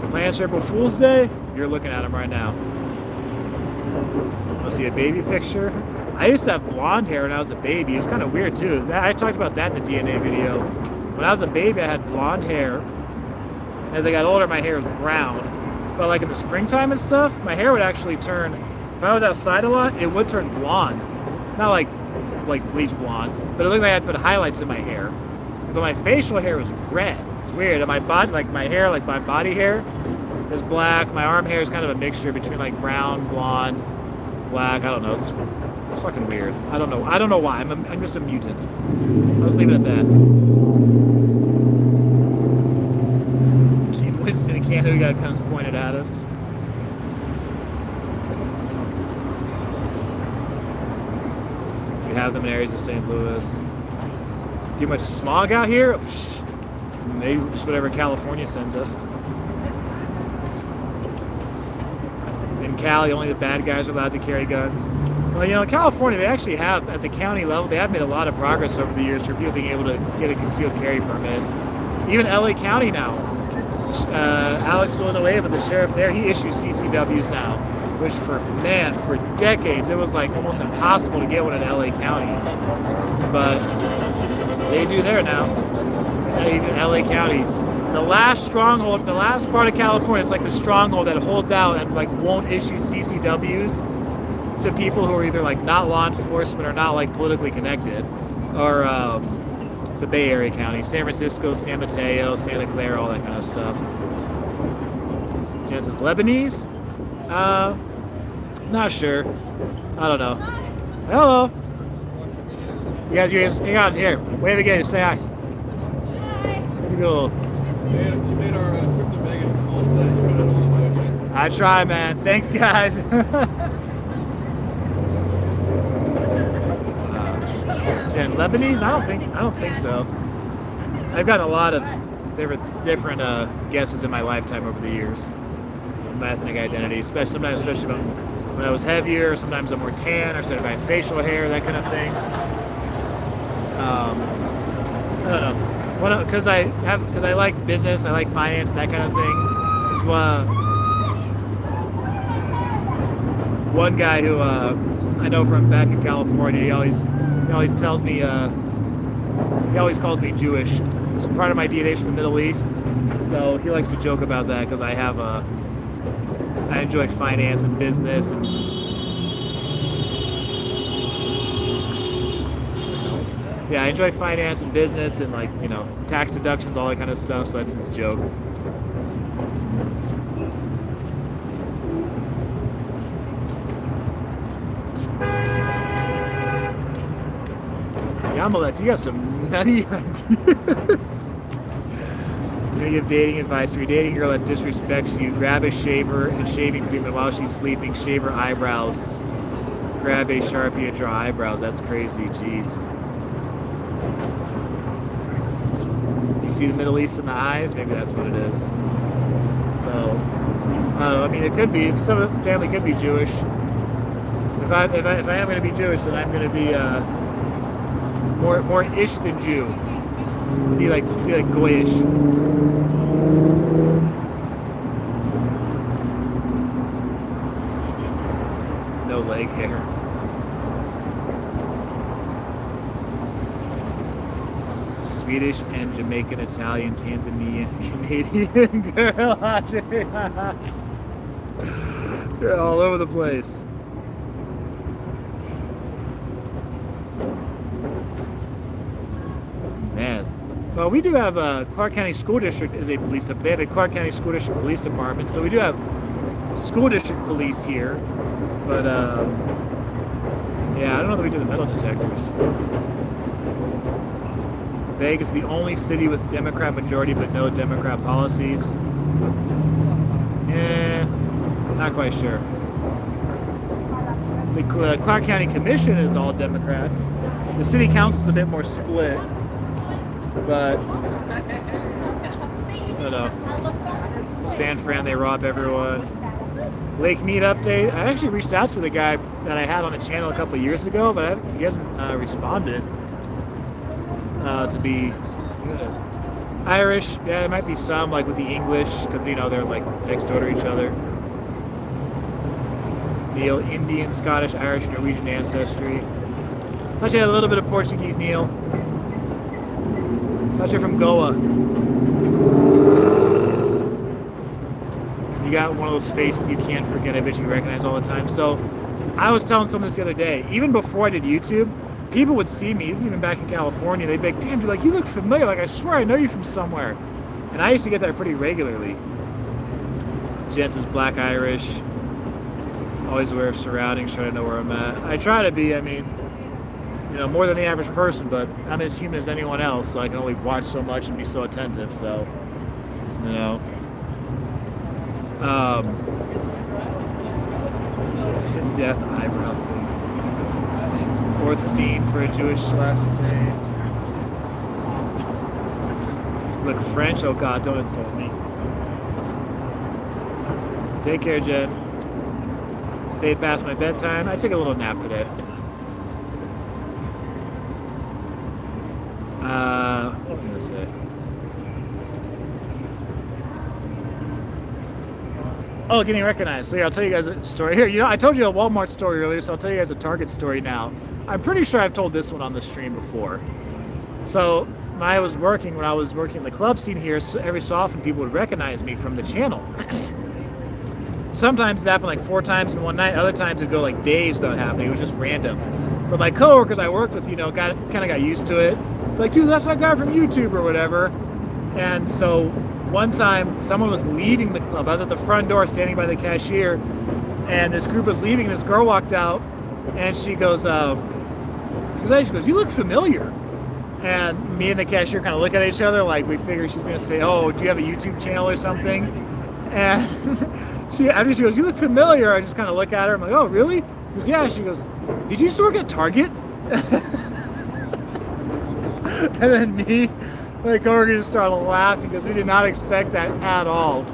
Plans for April Fool's Day? You're looking at them right now. Want to see a baby picture? I used to have blonde hair when I was a baby. It was kind of weird too. I talked about that in the DNA video. When I was a baby, I had blonde hair. As I got older, my hair was brown. But like in the springtime and stuff, my hair would actually turn, if I was outside a lot, it would turn blonde. Not like bleach blonde, but it looked like I had put highlights in my hair. But my facial hair was red. It's weird. And my body, like my hair, like my body hair is black. My arm hair is kind of a mixture between like brown, blonde, black. I don't know. It's fucking weird. I don't know why. I'm just a mutant. I'll just leave it at that. Keith Winston in Canada comes pointed at us. We have them in areas of St. Louis. Too much smog out here? Maybe just whatever California sends us. In Cali, only the bad guys are allowed to carry guns. Well, you know, in California, they actually have, at the county level, they have made a lot of progress over the years for people being able to get a concealed carry permit. Even LA County now. Alex Villanueva, the sheriff there, he issues CCWs now. Which for decades, it was like almost impossible to get one in LA County. But they do there now. Even LA County. The last stronghold, the last part of California, it's like the stronghold that holds out and like won't issue CCWs to people who are either like not law enforcement or not like politically connected, or the Bay Area county, San Francisco, San Mateo, Santa Clara, all that kind of stuff. Jen says Lebanese? Not sure. I don't know. Hello. You guys, hang on here. Wave again. Say hi. Cool. You made our trip to Vegas all set. You put it all on my way. I try, man. Thanks, guys. Jen, Lebanese? I don't think so. I've gotten a lot of different guesses in my lifetime over the years. My ethnic identity, especially when I was heavier. Sometimes I'm more tan, or said my facial hair, that kind of thing. I don't know. Because I like business, I like finance and that kind of thing. Is one guy who I know from back in California. He always tells me he always calls me Jewish. So part of my DNA is from the Middle East, so he likes to joke about that because I have I enjoy finance and business and yeah, I enjoy finance and business and like, you know, tax deductions, all that kind of stuff. So that's his joke. Yamalek, you got some nutty ideas. You're gonna give dating advice. If you're dating a girl that disrespects you, grab a shaver and shaving cream, and while she's sleeping, shave her eyebrows. Grab a Sharpie and draw eyebrows. That's crazy. Jeez. You see the Middle East in the eyes? Maybe that's what it is. So, I mean, it could be. Some of the family could be Jewish. If I am going to be Jewish, then I'm going to be more ish than Jew. Be like goyish. No leg hair. Swedish and Jamaican, Italian, Tanzanian, Canadian girl. They're all over the place. Man. Well, we do have Clark County School District is a police department. They have a Clark County School District Police Department, so we do have school district police here. But yeah, I don't know that we do the metal detectors. Vegas is the only city with Democrat majority but no Democrat policies. Not quite sure. The Clark County Commission is all Democrats. The city council is a bit more split, but I don't know. San Fran, they rob everyone. Lake Mead update. I actually reached out to the guy that I had on the channel a couple of years ago, but he hasn't responded. To be Irish, yeah, there might be some like with the English because you know they're like next door to each other. Neil, Indian, Scottish, Irish, Norwegian ancestry. Thought you had a little bit of Portuguese, Neil. Thought you're from Goa. You got one of those faces you can't forget. I bet you recognize all the time. So I was telling someone this the other day. Even before I did YouTube, people would see me, this is even back in California, they'd be like, damn, dude, like, you look familiar. Like, I swear I know you from somewhere. And I used to get that pretty regularly. Jensen's Black Irish. Always aware of surroundings, try to know where I'm at. I try to be, I mean, you know, more than the average person, but I'm as human as anyone else, so I can only watch so much and be so attentive, so, you know. It's a death eyebrow thing. Orthstein for a Jewish last name. Look French? Oh God, don't insult me. Take care, Jen. Stayed past my bedtime. I took a little nap today. What am I gonna say? Oh, getting recognized. So yeah, I'll tell you guys a story here. You know, I told you a Walmart story earlier, so I'll tell you guys a Target story now. I'm pretty sure I've told this one on the stream before. So when I was working in the club scene here, so every so often people would recognize me from the channel. Sometimes it happened like 4 times in one night. Other times it'd go like days without happening. It was just random. But my coworkers I worked with, you know, kind of got used to it. Like, dude, that's that guy from YouTube or whatever. And so one time someone was leaving the club. I was at the front door standing by the cashier, and this group was leaving. This girl walked out, and she goes, you look familiar. And me and the cashier kind of look at each other like we figure she's going to say, oh, do you have a YouTube channel or something? And after she goes, you look familiar, I just kind of look at her. I'm like, oh, really? She goes, yeah. She goes, did you used to work at Target? And then my coworker just started laughing because we did not expect that at all.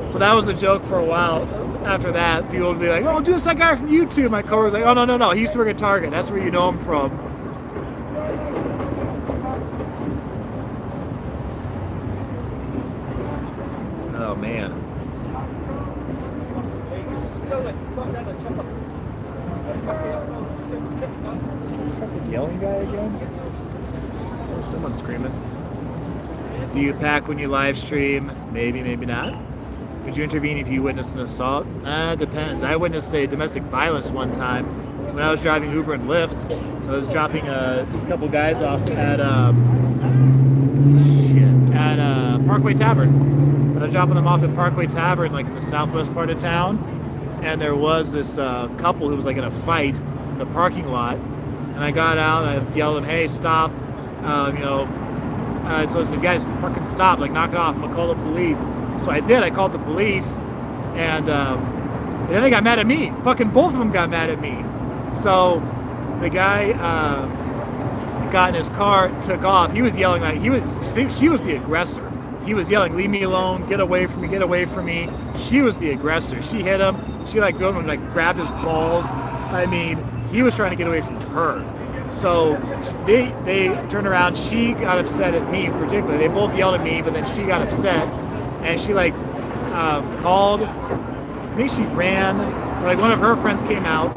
So that was the joke for a while. After that, people would be like, oh, dude, it's that guy from YouTube. My coworker's like, oh, no, he used to work at Target. That's where you know him from. Oh, man. Fucking yelling guy again? There's someone screaming. Do you pack when you live stream? Maybe, maybe not. Would you intervene if you witnessed an assault? Depends. I witnessed a domestic violence one time when I was driving Uber and Lyft. I was dropping these couple guys off at Parkway Tavern. I was dropping them off at Parkway Tavern, like in the southwest part of town, and there was this couple who was like in a fight in the parking lot. And I got out and I yelled at them, "Hey, stop!" So I said, "Guys, fucking stop! Like, knock it off! I'm gonna call the police." So I did. I called the police, and then they got mad at me. Fucking both of them got mad at me. So the guy got in his car, took off. He was yelling like she was the aggressor. He was yelling, "Leave me alone! Get away from me! Get away from me!" She was the aggressor. She hit him. She like go and like grabbed his balls. I mean, he was trying to get away from her. So they turned around. She got upset at me particularly. They both yelled at me, but then she got upset. And she like called, I think she ran, like one of her friends came out,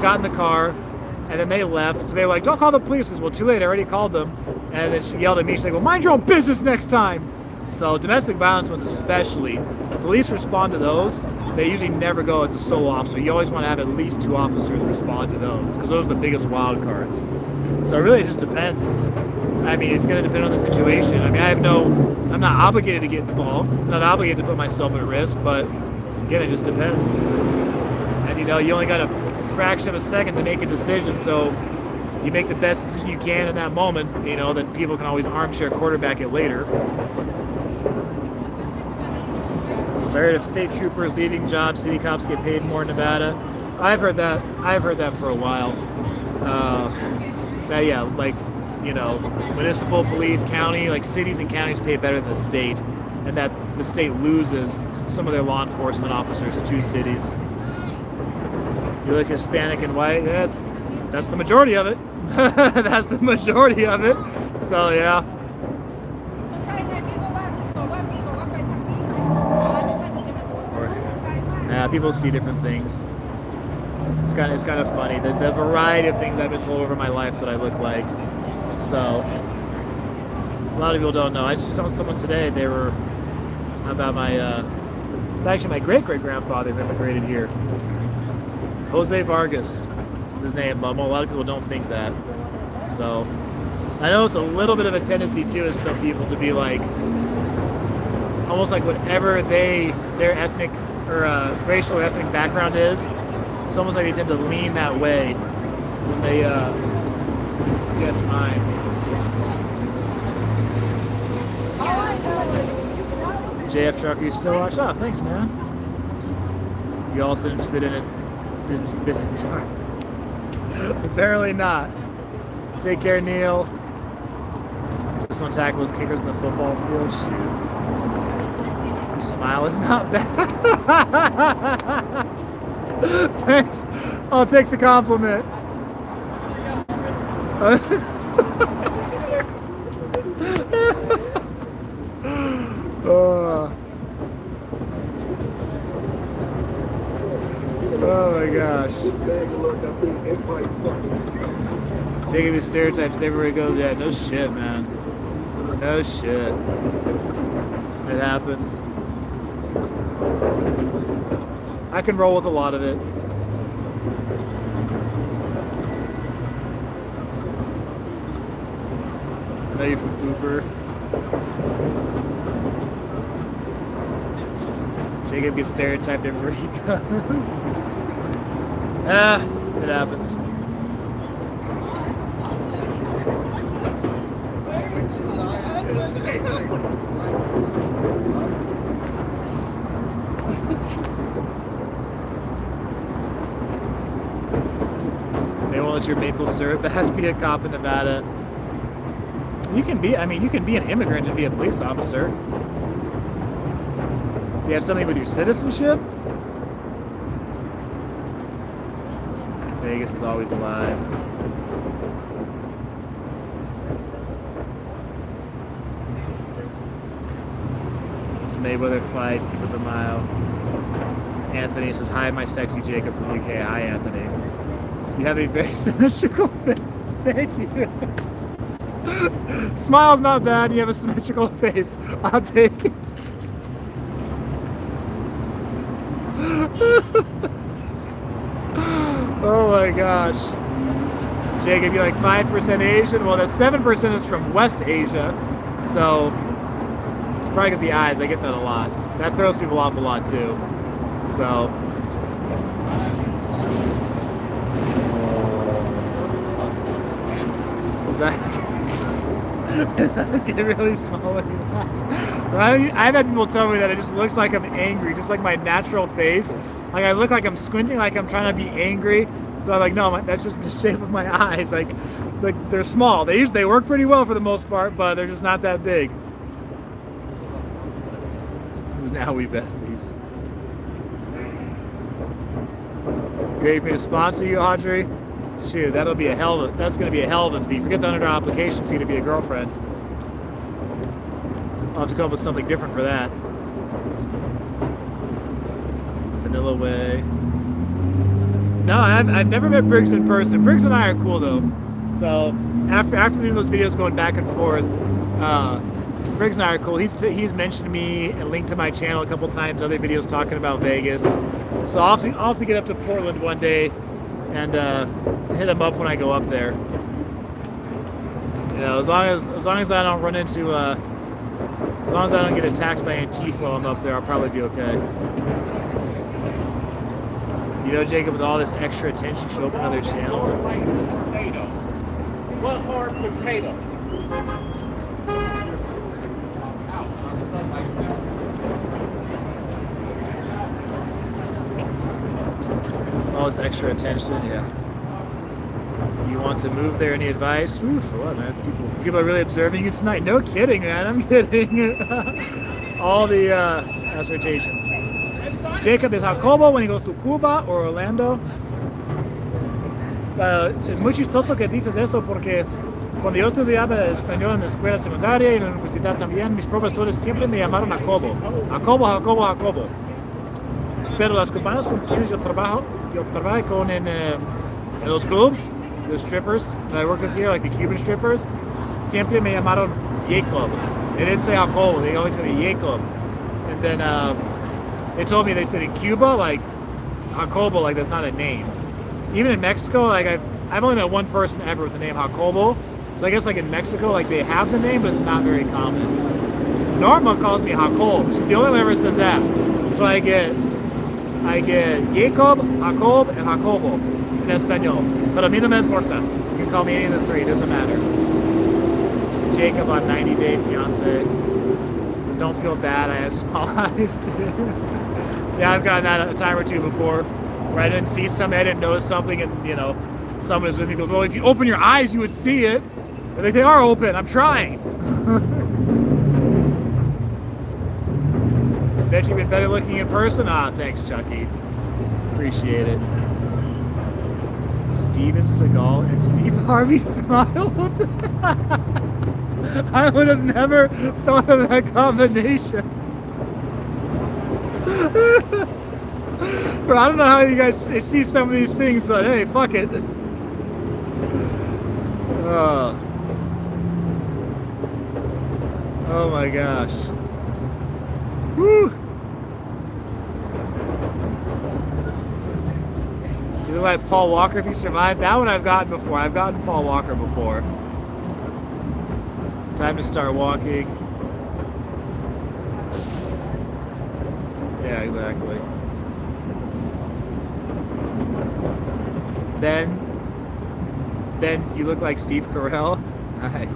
got in the car, and then they left. They were like, "Don't call the police." I said, "Well, too late, I already called them." And then she yelled at me, she's like, "Well, mind your own business next time." So domestic violence ones especially, police respond to those. They usually never go as a sole officer. You always want to have at least 2 officers respond to those, because those are the biggest wild cards. So it really just depends. I mean, it's going to depend on the situation. I mean, I'm not obligated to get involved. I'm not obligated to put myself at risk, but again, it just depends. And you only got a fraction of a second to make a decision, so you make the best decision you can in that moment, that people can always armchair quarterback it later. Heard of state troopers leaving jobs, city cops get paid more in Nevada. I've heard that for a while. Municipal police, county, like cities and counties pay better than the state, and that the state loses some of their law enforcement officers to cities. You look Hispanic and white, that's the majority of it. That's the majority of it. So yeah. People see different things. It's kind of funny, the variety of things I've been told over my life that I look like. So a lot of people don't know. I just told someone today they were about it's actually my great-great-grandfather who immigrated here. Jose Vargas is his name, but a lot of people don't think that. So I know it's a little bit of a tendency too as some people to be like, almost like whatever their ethnic or racial or ethnic background is, it's almost like they tend to lean that way when they guess mine. JF Trucker, you still watch? Oh, thanks, man. You also didn't fit in it. Didn't fit in time. Apparently not. Take care, Neil. Just don't tackle those kickers in the football field. Shoot. Smile is not bad. Thanks. I'll take the compliment. Oh my gosh. Jacob stereotypes everywhere he goes. Yeah, no shit, man. No shit. It happens. I can roll with a lot of it. I know you're from Uber. Jacob gets stereotyped everywhere he goes. It happens. They won't let your maple syrup ass be a cop in Nevada. You can be an immigrant and be a police officer. You have something with your citizenship? Vegas is always alive. It's Mayweather fights, keep it the mile. Anthony says, "Hi, my sexy Jacob from UK." Hi, Anthony. You have a very symmetrical face. Thank you. Smile's not bad. You have a symmetrical face. I'll take it. Oh my gosh. Jacob, you like 5% Asian? Well, that 7% is from West Asia. So, probably because the eyes, I get that a lot. That throws people off a lot too. So. His eyes get really small when he laughs. I've had people tell me that it just looks like I'm angry, just like my natural face. Like I look like I'm squinting, like I'm trying to be angry. But I'm like, no, that's just the shape of my eyes. Like they're small. They work pretty well for the most part, but they're just not that big. This is Now We Besties. You ready for me to sponsor you, Audrey? Shoot, that's gonna be a hell of a fee. Forget the $100 application fee to be a girlfriend. I'll have to come up with something different for that. Vanilla Way. No, I've never met Briggs in person. Briggs and I are cool though. So after doing those videos going back and forth, Briggs and I are cool. He's mentioned me and linked to my channel a couple times, other videos talking about Vegas. So I'll have to get up to Portland one day and hit him up when I go up there. You know, as long as I don't run into as long as I don't get attacked by Antifa while I'm up there, I'll probably be okay. You know, Jacob, with all this extra attention, should open another channel. What hard potato? All this extra attention, yeah. You want to move there? Any advice? Ooh, for what, man? People are really observing you tonight. No kidding, man. I'm kidding. All the assertions. Jacob is Jacobo when he goes to Cuba or Orlando. Es muy chistoso que dices eso porque cuando yo estudiaba español en la escuela secundaria y en la universidad también, mis profesores siempre me llamaron Jacobo. Jacobo. Pero las cubanas con quienes yo trabajo con en los clubs, the strippers that I work with here, like the Cuban strippers, siempre me llamaron Jacob. They didn't say Jacobo, they always said Jacob. And then they told me, they said in Cuba, like Jacobo, like that's not a name. Even in Mexico, like I've only met one person ever with the name Jacobo. So I guess like in Mexico, like they have the name, but it's not very common. Norma calls me Jacob. She's the only one who ever says that. So I get Jacob, Jacob, and Jacobo in Espanol. But a mí no me importa. You can call me any of the three, it doesn't matter. Jacob on 90 Day Fiance. Says, don't feel bad, I have small eyes too. Yeah, I've gotten that a time or two before. Where I didn't see something, I didn't notice something, and you know, someone was with me goes, well, if you open your eyes, you would see it. And they are open, I'm trying. Bet you've been better looking in person? Ah, thanks, Chucky. Appreciate it. Steven Seagal and Steve Harvey smile? I would have never thought of that combination. Bro, I don't know how you guys see some of these things, but hey, fuck it. Oh my gosh. Woo! You look like Paul Walker if you survived. That one I've gotten before. I've gotten Paul Walker before. Time to start walking. Yeah, exactly. Ben, you look like Steve Carell. Nice.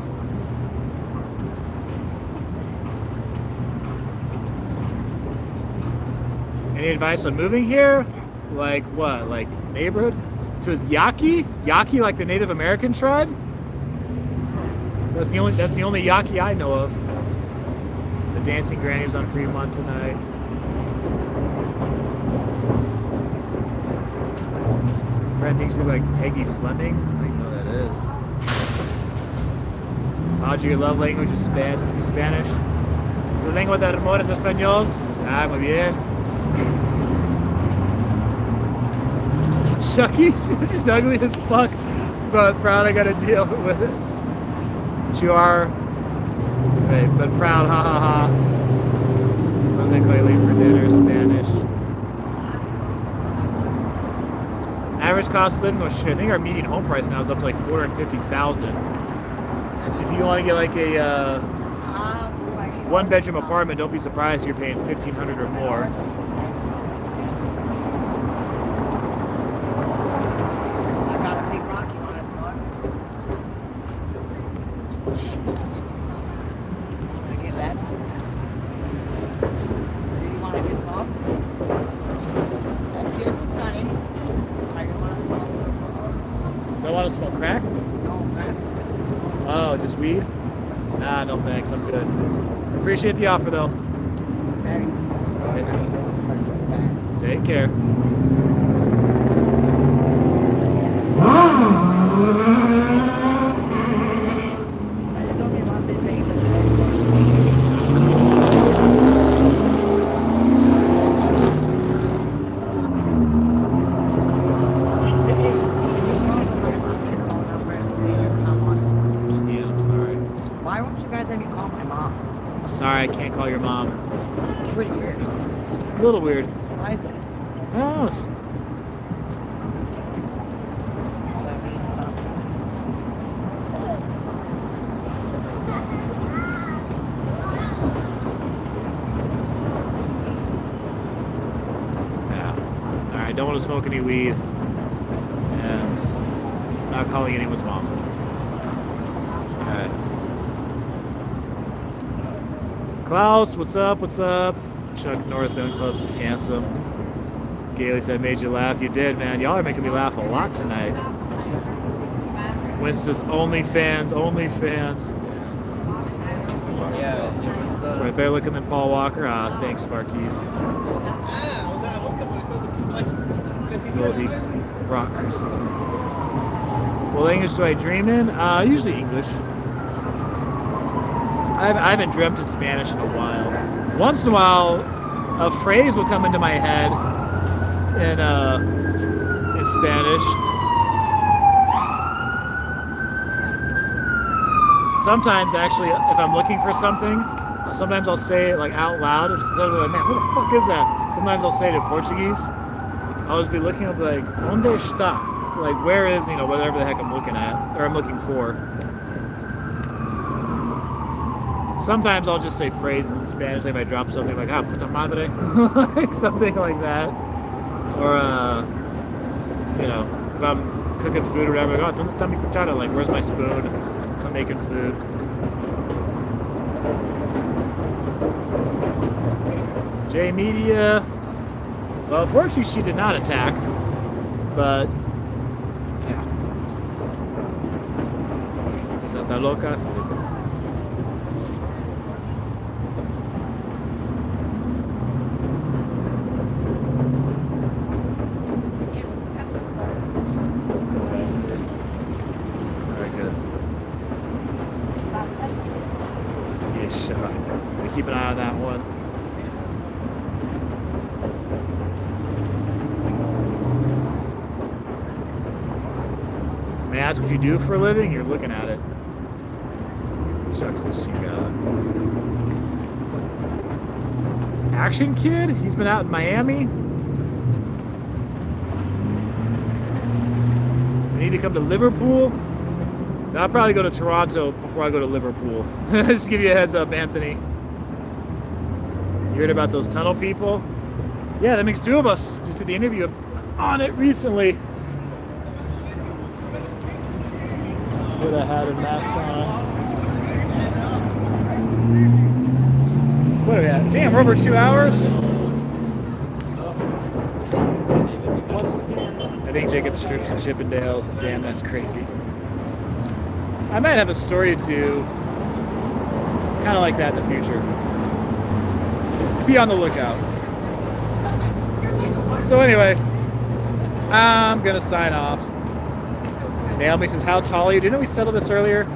Any advice on moving here? Like what? Like neighborhood? To his Yaqui? Yaqui like the Native American tribe? That's the only Yaqui I know of. The Dancing Granny was on Fremont tonight. Friend thinks you look like Peggy Fleming. I don't even know who that is. Audrey, your love language is Spanish. Tu lengua de amor es español. Ah, muy bien. Chucky's is ugly as fuck, but proud I gotta deal with it. But you are, right, but proud, ha ha ha. Sounds like I leave for dinner, Spanish. cost of living? Oh shit, I think our median home price now is up to like 450,000. If you want to get like a 1-bedroom apartment, don't be surprised if you're paying 1,500 or more. I got a big rock. You want to smoke? Want to get that? Do you want to get smoke? That's good, Sonny. Don't want to smoke crack? No, that's Oh, just weed? Nah, no thanks. I'm good. Appreciate the offer though. very Take care. Yeah, I'm sorry. Why won't you guys let me call my mom? Sorry, I can't call your mom. It's pretty weird. A little weird. Why is it? Oh, That means something. yeah. Alright, don't want to smoke any weed. And not calling anyone's mom. Alright. Klaus, what's up? What's up? Chuck Norris Gun Clubs is handsome. Gailey said, made you laugh. You did, man. Y'all are making me laugh a lot tonight. Winston's OnlyFans, OnlyFans. Yeah. That's right, better looking than Paul Walker. Ah, thanks, Marquise. Will he rock Chrissy? What language do I dream in? Usually English. I haven't dreamt in Spanish in a while. Once in a while, a phrase will come into my head in Spanish. Sometimes, actually, if I'm looking for something, sometimes I'll say it like out loud. If someone's like, man, what the fuck is that? Sometimes I'll say it in Portuguese. I'll just be looking up like, onde está? Like, where is, whatever the heck I'm looking at, or I'm looking for. Sometimes I'll just say phrases in Spanish, like if I drop something like, puta madre, like something like that. Or, if I'm cooking food or whatever, like, ¿dónde está mi cuchara? Like, where's my spoon? If I'm making food. J Media. Well, unfortunately, she did not attack, but, yeah. Esa está loca. Keep an eye on that one. May I ask what you do for a living? You're looking at it. Shucks, this you got. Action Kid? He's been out in Miami. I need to come to Liverpool. I'll probably go to Toronto before I go to Liverpool. Just to give you a heads up, Anthony. You heard about those tunnel people? Yeah, that makes two of us. Just did the interview on it recently. With a hat and mask on. What are we at? Damn, we're over 2 hours? I think Jacob strips in Chippendale. Damn, that's crazy. I might have a story or two kind of like that in the future. Be on the lookout. So anyway, I'm gonna sign off. Naomi says, how tall are you? Didn't we settle this earlier?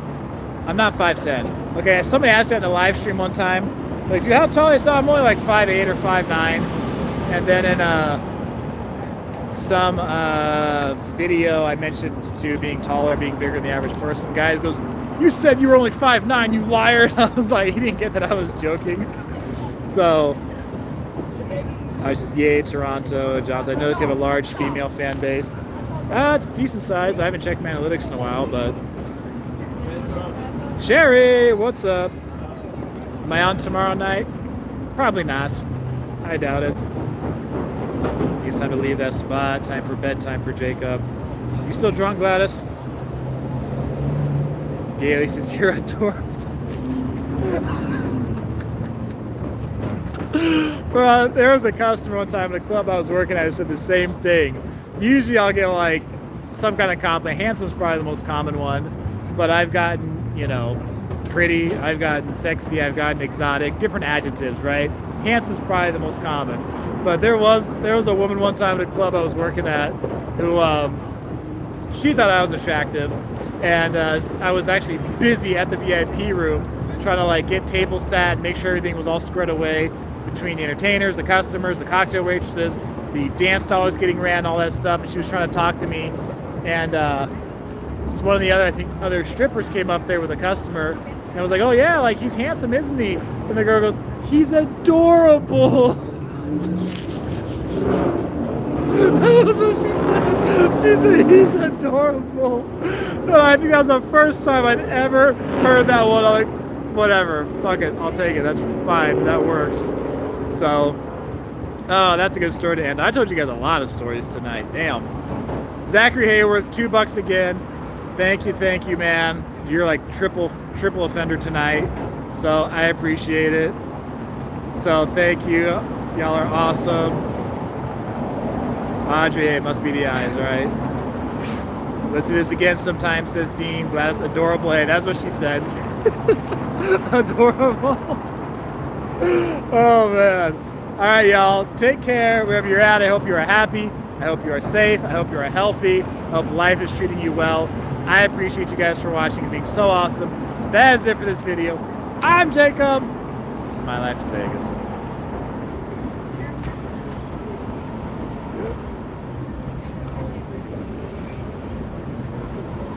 I'm not 5'10". Okay, somebody asked me in a live stream one time, like, dude, how tall are you? So I'm only like 5'8" or 5'9". And then in some video I mentioned to being taller, being bigger than the average person. Guy goes, you said you were only 5'9", you liar. I was like, he didn't get that I was joking. So I was just, yay, Toronto, Johnson. I noticed you have a large female fan base. It's decent size. I haven't checked my analytics in a while, but Sherry, what's up? Am I on tomorrow night? Probably not. I doubt it. It's time to leave that spot. Time for bedtime for Jacob. You still drunk, Gladys? Gailey says you're adorable. Well, there was a customer one time in a club I was working at who said the same thing. Usually I'll get like some kind of compliment. Handsome's probably the most common one, but I've gotten, you know, pretty, I've gotten sexy, I've gotten exotic, different adjectives, right? Handsome's probably the most common. But there was a woman one time at a club I was working at who she thought I was attractive, and I was actually busy at the VIP room trying to like get tables sat, make sure everything was all squared away between the entertainers, the customers, the cocktail waitresses, the dance dollars getting ran, all that stuff. And she was trying to talk to me, and one of the other strippers came up there with a customer, and I was like, "Oh yeah, like he's handsome, isn't he?" And the girl goes, "He's adorable." That was what she said. She said he's adorable. No, I think that was the first time I'd ever heard that one. I'm like, whatever, fuck it, I'll take it. That's fine, that works. So, oh, that's a good story to end. I told you guys a lot of stories tonight. Damn. Zachary Hayworth, $2 again. Thank you, man. You're like triple offender tonight. So I appreciate it. So thank you. Y'all are awesome. Audrey, it must be the eyes, right? Let's do this again sometime, says Dean. Gladys, adorable. Hey, that's what she said. Adorable. Oh, man. All right, y'all. Take care wherever you're at. I hope you are happy. I hope you are safe. I hope you are healthy. I hope life is treating you well. I appreciate you guys for watching and being so awesome. That is it for this video. I'm Jacob. This is my life in Vegas.